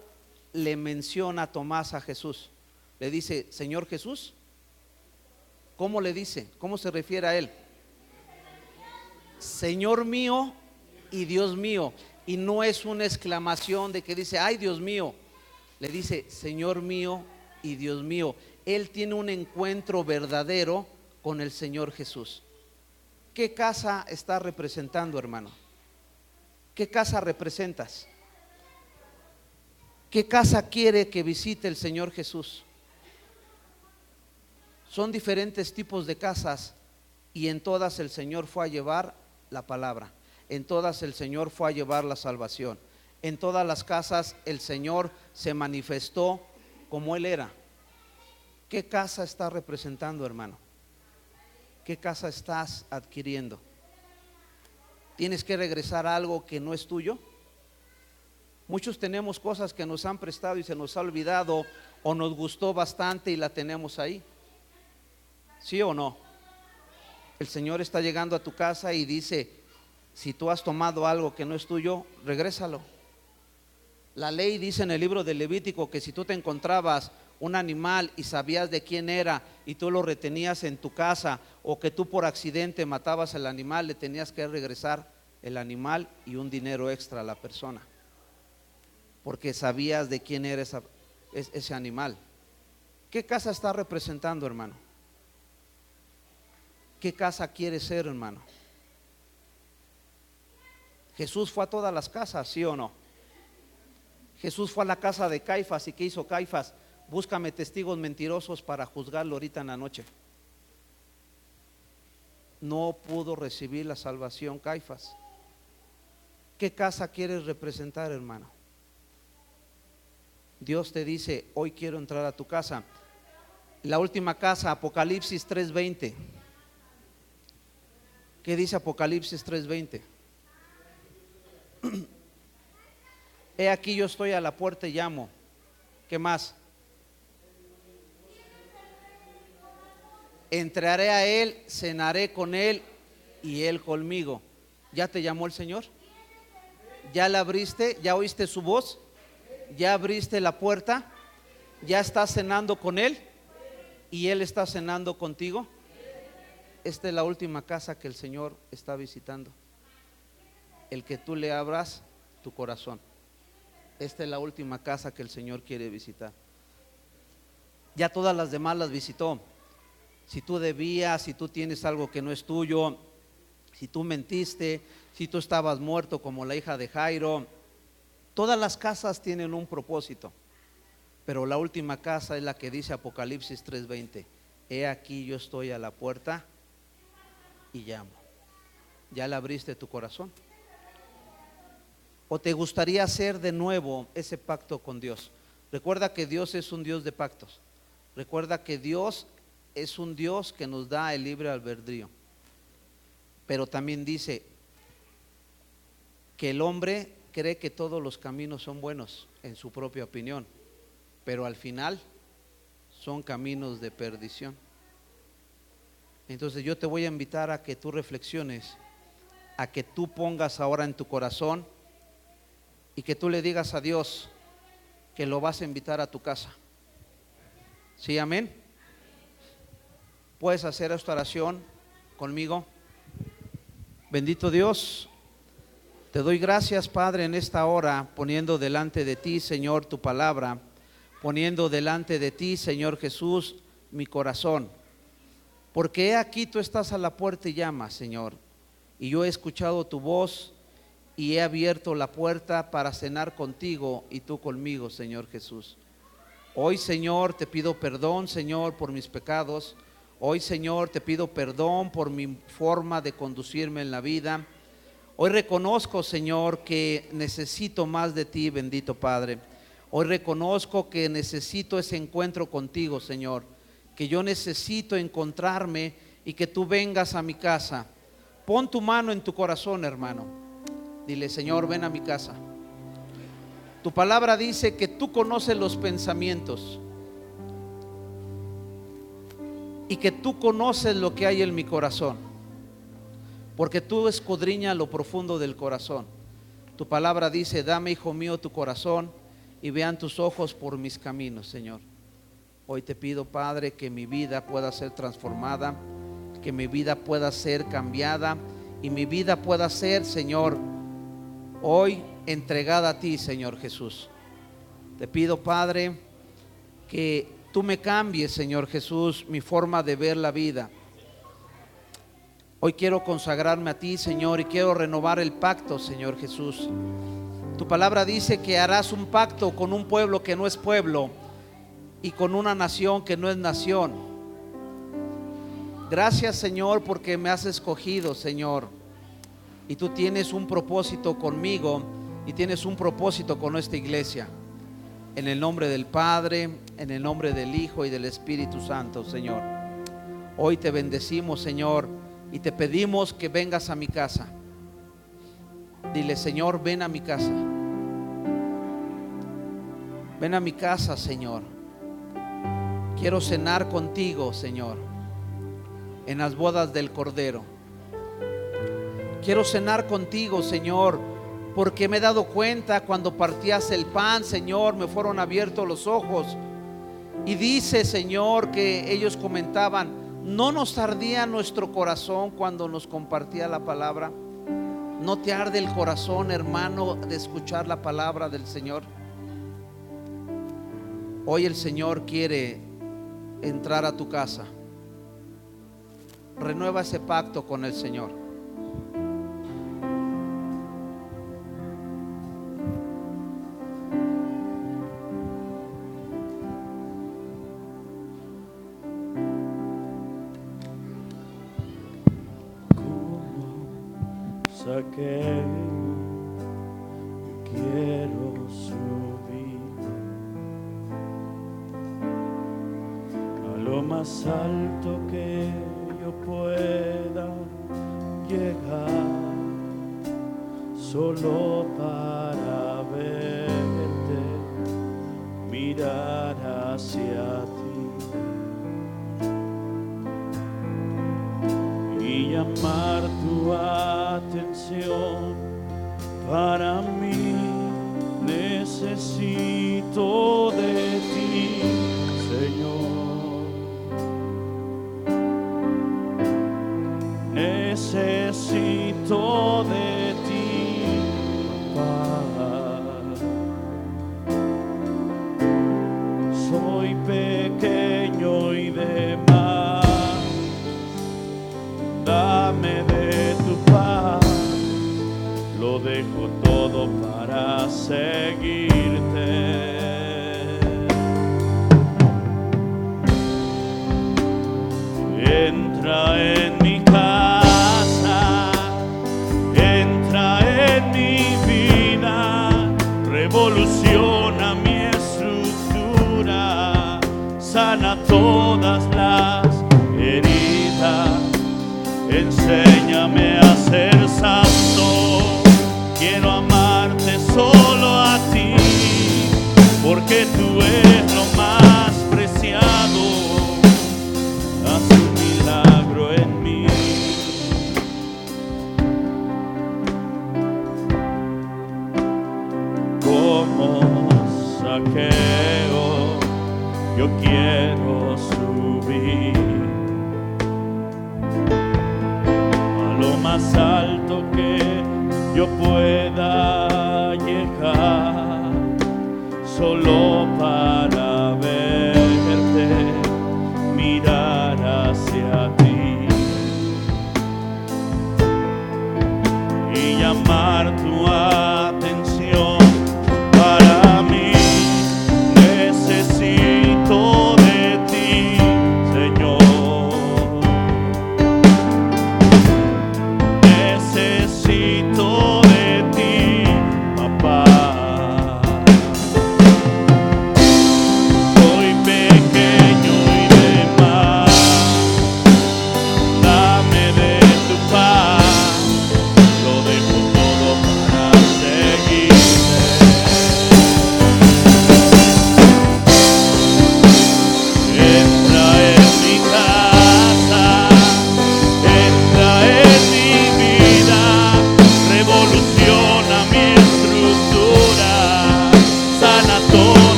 Speaker 1: le menciona Tomás a Jesús? Le dice, Señor Jesús. ¿Cómo le dice? ¿Cómo se refiere a él? Señor mío y Dios mío. Y no es una exclamación de que dice, ay Dios mío. Le dice, Señor mío y Dios mío. Él tiene un encuentro verdadero con el Señor Jesús. ¿Qué casa está representando, hermano? ¿Qué casa representas? ¿Qué casa quiere que visite el Señor Jesús? Son diferentes tipos de casas y en todas el Señor fue a llevar la palabra. En todas el Señor fue a llevar la salvación. En todas las casas el Señor se manifestó como Él era. ¿Qué casa está representando, hermano? ¿Qué casa estás adquiriendo? ¿Tienes que regresar a algo que no es tuyo? Muchos tenemos cosas que nos han prestado y se nos ha olvidado, o nos gustó bastante y la tenemos ahí. ¿Sí o no? El Señor está llegando a tu casa y dice, si tú has tomado algo que no es tuyo, regrésalo. La ley dice en el libro de Levítico que si tú te encontrabas un animal y sabías de quién era y tú lo retenías en tu casa, o que tú por accidente matabas al animal, le tenías que regresar el animal y un dinero extra a la persona, porque sabías de quién era ese animal. ¿Qué casa está representando, hermano? ¿Qué casa quiere ser, hermano? Jesús fue a todas las casas, ¿sí o no? Jesús fue a la casa de Caifás, y ¿qué hizo Caifás? Búscame testigos mentirosos para juzgarlo ahorita en la noche. No pudo recibir la salvación Caifás. ¿Qué casa quieres representar, hermano? Dios te dice, hoy quiero entrar a tu casa. La última casa, Apocalipsis 3:20. ¿Qué dice Apocalipsis 3:20? He aquí yo estoy a la puerta y llamo. ¿Qué más? Entraré a él, cenaré con él y él conmigo. ¿Ya te llamó el Señor? ¿Ya la abriste? ¿Ya oíste su voz? ¿Ya abriste la puerta? ¿Ya estás cenando con él y él está cenando contigo? Esta es la última casa que el Señor está visitando. El que tú le abras tu corazón. Esta es la última casa que el Señor quiere visitar. Ya todas las demás las visitó. Si tú debías, si tú tienes algo que no es tuyo, si tú mentiste, si tú estabas muerto como la hija de Jairo, todas las casas tienen un propósito, pero la última casa es la que dice Apocalipsis 3:20. He aquí yo estoy a la puerta y llamo. ¿Ya le abriste tu corazón? ¿O te gustaría hacer de nuevo ese pacto con Dios? Recuerda que Dios es un Dios de pactos. Recuerda que Dios es un Dios que nos da el libre albedrío. Pero también dice que el hombre cree que todos los caminos son buenos en su propia opinión, pero al final son caminos de perdición. Entonces yo te voy a invitar a que tú reflexiones, a que tú pongas ahora en tu corazón y que tú le digas a Dios que lo vas a invitar a tu casa. ¿Sí, amén? ¿Puedes hacer esta oración conmigo? Bendito Dios, te doy gracias, Padre, en esta hora, poniendo delante de ti, Señor, tu palabra, poniendo delante de ti, Señor Jesús, mi corazón. Porque he aquí tú estás a la puerta y llamas, Señor. Y yo he escuchado tu voz y he abierto la puerta para cenar contigo y tú conmigo, Señor Jesús. Hoy, Señor, te pido perdón, Señor, por mis pecados. Hoy, Señor, te pido perdón por mi forma de conducirme en la vida. Hoy reconozco, Señor, que necesito más de ti, bendito Padre. Hoy reconozco que necesito ese encuentro contigo, Señor. Que yo necesito encontrarme y que tú vengas a mi casa. Pon tu mano en tu corazón, hermano. Dile: Señor, ven a mi casa. Tu palabra dice que tú conoces los pensamientos y que tú conoces lo que hay en mi corazón, porque tú escudriñas lo profundo del corazón. Tu palabra dice: dame, hijo mío, tu corazón y vean tus ojos por mis caminos, Señor. Hoy te pido, Padre, que mi vida pueda ser transformada, que mi vida pueda ser cambiada y mi vida pueda ser, Señor, hoy entregada a ti, Señor Jesús. Te pido, Padre, que tú me cambies, Señor Jesús, mi forma de ver la vida. Hoy quiero consagrarme a ti, Señor, y quiero renovar el pacto, Señor Jesús. Tu palabra dice que harás un pacto con un pueblo que no es pueblo y con una nación que no es nación. Gracias, Señor, porque me has escogido, Señor, y tú tienes un propósito conmigo y tienes un propósito con esta iglesia. En el nombre del Padre, en el nombre del Hijo y del Espíritu Santo, Señor. Hoy te bendecimos, Señor, y te pedimos que vengas a mi casa. Dile: Señor, ven a mi casa. Ven a mi casa, Señor. Quiero cenar contigo, Señor, en las bodas del Cordero. Quiero cenar contigo, Señor, porque me he dado cuenta cuando partías el pan, Señor, me fueron abiertos los ojos. Y dice, Señor, que ellos comentaban: ¿no nos ardía nuestro corazón cuando nos compartía la palabra? ¿No te arde el corazón, hermano, de escuchar la palabra del Señor? Hoy el Señor quiere entrar a tu casa. Renueva ese pacto con el Señor.
Speaker 2: Que quiero subir a lo más alto que yo pueda llegar, solo para verte, mirar hacia ti y llamar tu atención. Para mí necesito de ti, Señor. Necesito de ti, Papá. Soy pequeño y demás. Dame de tu paz. Lo dejo todo para seguirte. Entra en mi casa, entra en mi vida, revoluciona mi estructura, sana todas las heridas, enséñame a ser santo. Quiero amarte solo a ti, porque tú eres lo más preciado. Haz un milagro en mí. Como Zaqueo, yo quiero subir a lo más alto que yo pueda llegar, solo para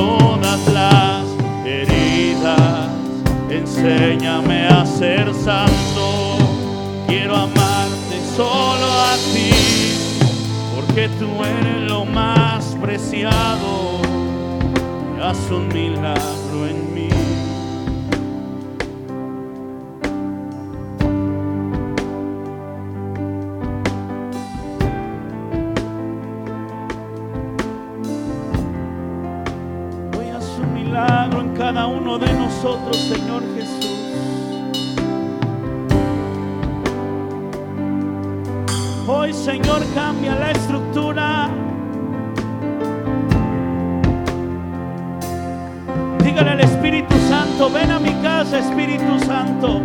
Speaker 2: todas las heridas. Enséñame a ser santo. Quiero amarte solo a ti, porque tú eres lo más preciado. Haz un milagro en mí. Hoy haz un milagro en cada uno de nosotros, Señor Jesús. Hoy, Señor, cambia la estructura. Dígale al Espíritu Santo: ven a mi casa, Espíritu Santo.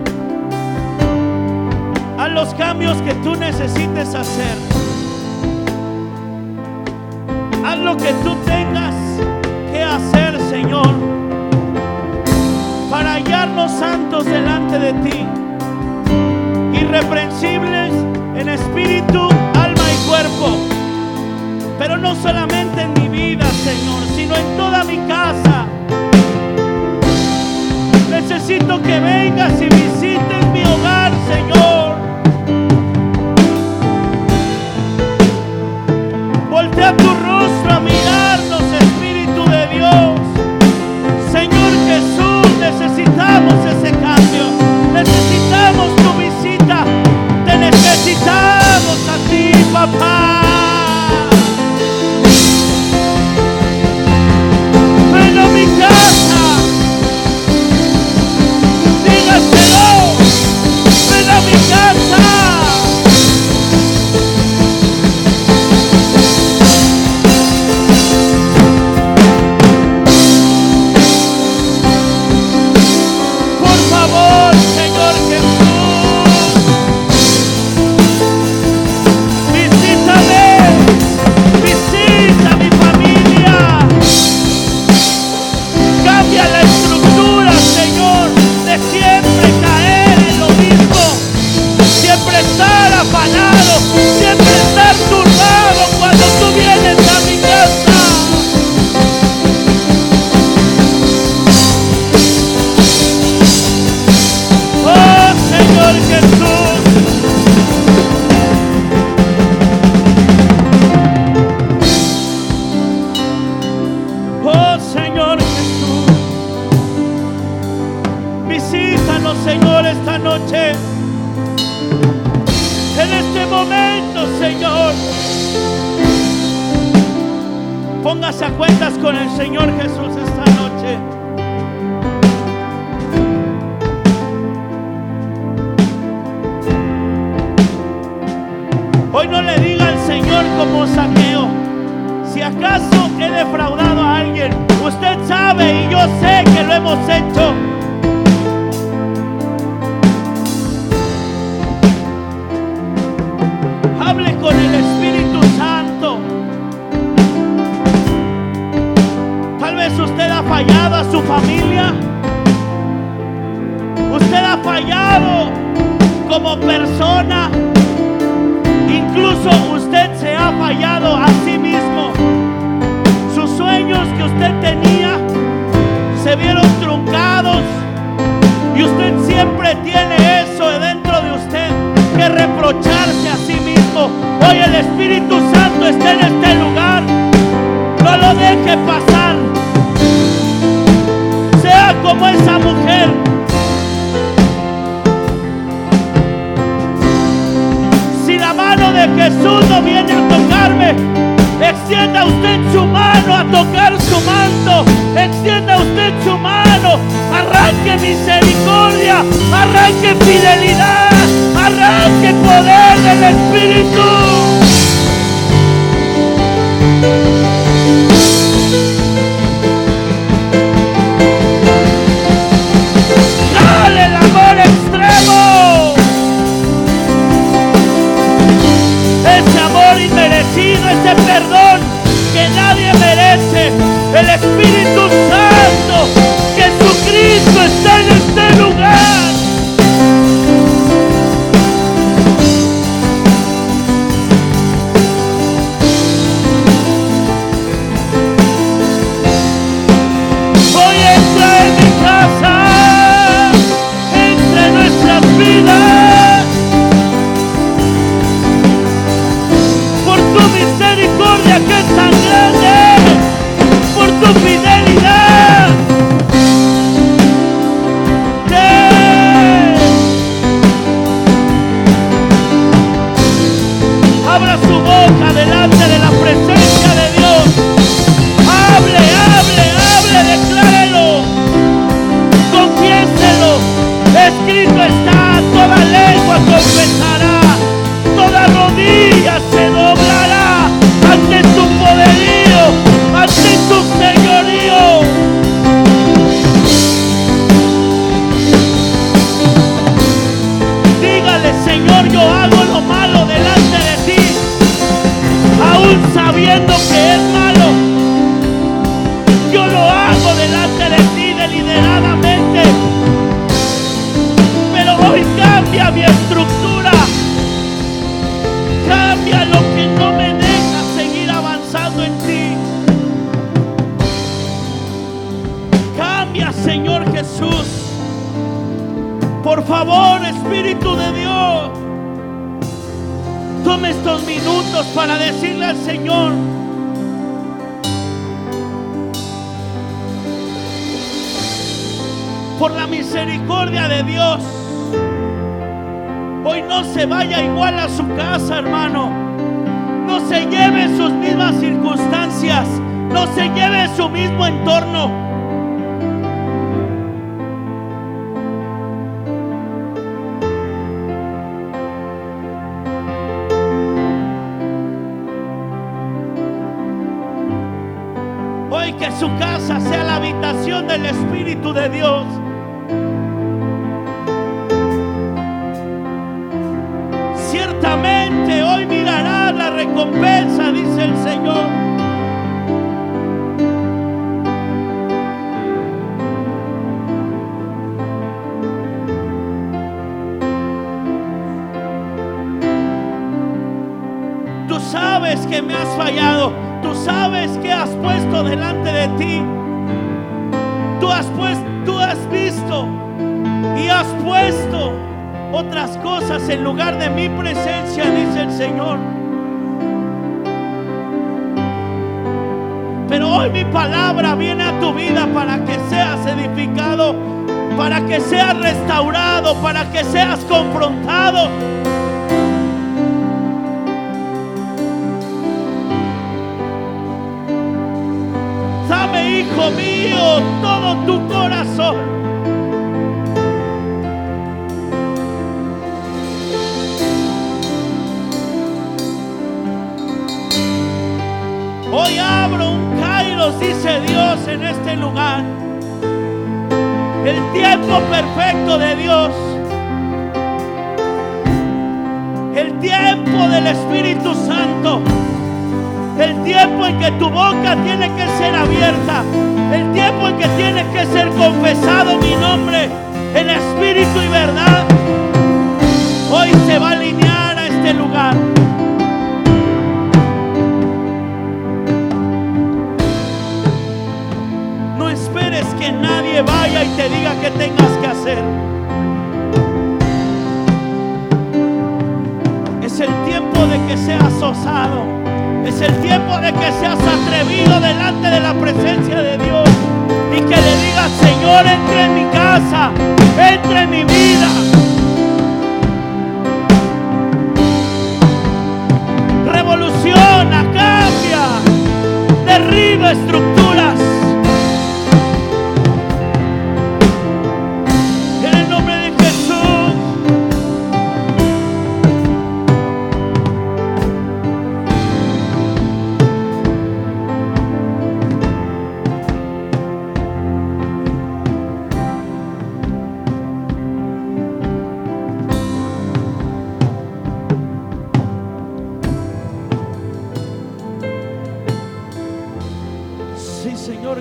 Speaker 2: Haz los cambios que tú necesites hacer. Haz lo que tú tengas que hacer, Señor, para hallarnos santos delante de ti, irreprensibles en espíritu, alma y cuerpo. Pero no solamente en mi vida, Señor, sino en toda mi casa. Necesito que vengas y visites mi hogar, Señor. Voltea tu rostro a mirarnos, Espíritu de Dios. Señor Jesús, necesitamos ese cambio. Necesitamos tu visita. Te necesitamos a ti, papá. Ven a mi casa. Dígaselo. Ven a mi casa. Por favor, Señor Jesús, visítame, visita mi familia. Cambia la estructura, Señor, de siempre caer en lo mismo, siempre estar afanado, siempre estar turbado cuando tú vienes a mi casa. Oh, Señor Jesús, oh, Señor Jesús, visítanos, Señor, esta noche, en este momento, Señor. Póngase a cuentas con el Señor Jesús esta noche. Hoy no le diga al Señor como Zaqueo: si acaso he defraudado a alguien. Usted sabe y yo sé que lo hemos hecho. Hable con el Espíritu Santo. Tal vez usted ha fallado a su familia. Usted ha fallado como persona. Incluso usted se ha fallado a sí mismo. Sus sueños que usted tenía se vieron truncados y usted siempre tiene eso dentro de usted, que reprocharse a sí mismo. Hoy el Espíritu Santo está en este lugar. No lo deje pasar. Sea como esa mujer. Si la mano de Jesús no viene a tocarme, extienda usted su mano a tocar su manto. Extienda usted su mano. Arranque misericordia. Arranque fidelidad. Arranque poder del Espíritu. Dale el amor extremo. Ese amor inmerecido, ese perdón que nadie merece. El Espíritu Santo, Jesucristo está en este lugar. Cambia, Señor Jesús. Por favor, Espíritu de Dios, tome estos minutos para decirle al Señor: por la misericordia de Dios, hoy no se vaya igual a su casa, hermano. No se lleve sus mismas circunstancias, no se lleve su mismo entorno. Hoy que su casa sea la habitación del Espíritu de Dios. Ciertamente hoy mirarás la recompensa, dice el Señor. Tú sabes que me has fallado. Tú sabes que has puesto delante de ti. Tú has visto y has puesto otras cosas en lugar de mi presencia, dice el Señor. Pero hoy mi palabra viene a tu vida para que seas edificado, para que seas restaurado, para que seas confrontado. Dame, hijo mío, todo tu corazón. Hoy abro un Kairos, dice Dios, en este lugar. El tiempo perfecto de Dios. El tiempo del Espíritu Santo. El tiempo en que tu boca tiene que ser abierta. El tiempo en que tiene que ser confesado mi nombre en espíritu y verdad. Hoy se va a alinear a este lugar. No esperes que nadie vaya y te diga qué tengas que hacer. Es el tiempo de que seas osado. Es el tiempo de que seas atrevido delante de la presencia de Dios y que le digas: Señor, entra en mi casa, entra en mi vida. Revoluciona, cambia, derriba estructuras. En el nombre de Jesús.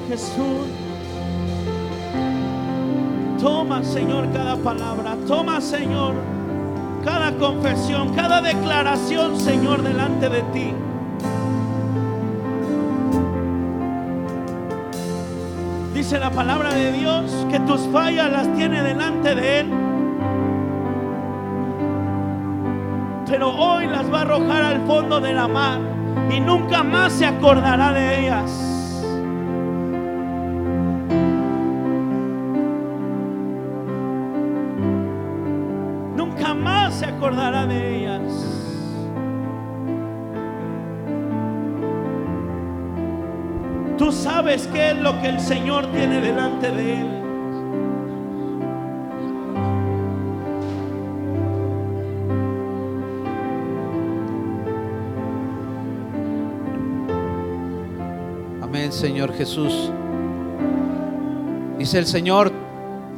Speaker 2: Jesús, toma, Señor, cada palabra, toma, Señor, cada confesión, cada declaración, Señor, delante de ti. Dice la palabra de Dios que tus fallas las tiene delante de Él, pero hoy las va a arrojar al fondo de la mar y nunca más se acordará de ellas. Se acordará de ellas. Tú sabes qué es lo que el Señor tiene delante de Él.
Speaker 1: Amén, Señor Jesús. Dice el Señor: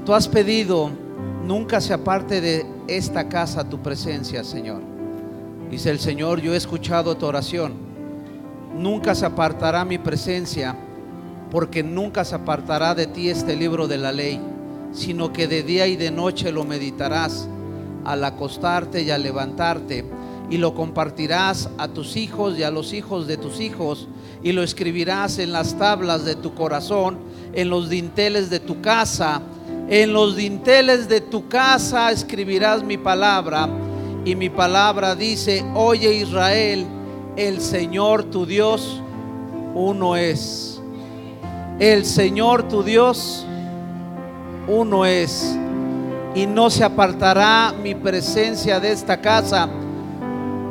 Speaker 1: tú has pedido, nunca se aparte de esta casa tu presencia, Señor. Dice el Señor: yo he escuchado tu oración. Nunca se apartará mi presencia, porque nunca se apartará de ti este libro de la ley, sino que de día y de noche lo meditarás, al acostarte y al levantarte, y lo compartirás a tus hijos y a los hijos de tus hijos, y lo escribirás en las tablas de tu corazón, en los dinteles de tu casa. En los dinteles de tu casa escribirás mi palabra, y mi palabra dice: oye Israel, el Señor tu Dios uno es. El Señor tu Dios uno es, y no se apartará mi presencia de esta casa,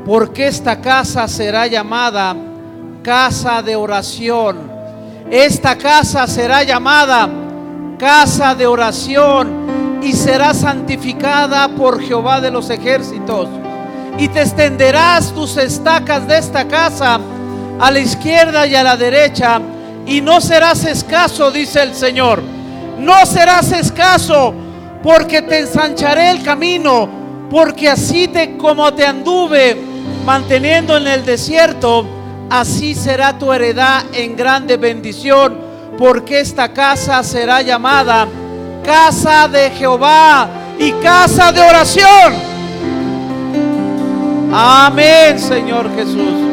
Speaker 1: porque esta casa será llamada casa de oración. Esta casa será llamada casa de oración, y será santificada por Jehová de los ejércitos. Y te extenderás tus estacas de esta casa a la izquierda y a la derecha, y no serás escaso, dice el Señor. No serás escaso, porque te ensancharé el camino, porque así como te anduve manteniendo en el desierto, así será tu heredad en grande bendición, porque esta casa será llamada casa de Jehová y casa de oración. Amén, Señor Jesús.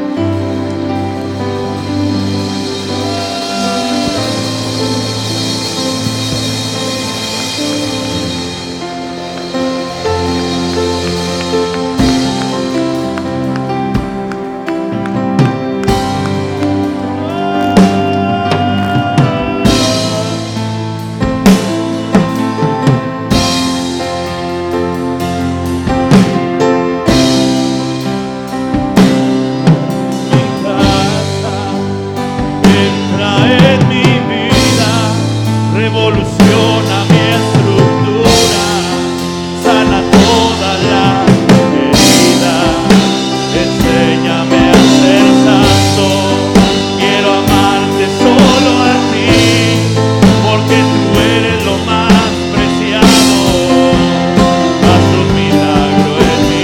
Speaker 2: Revolución.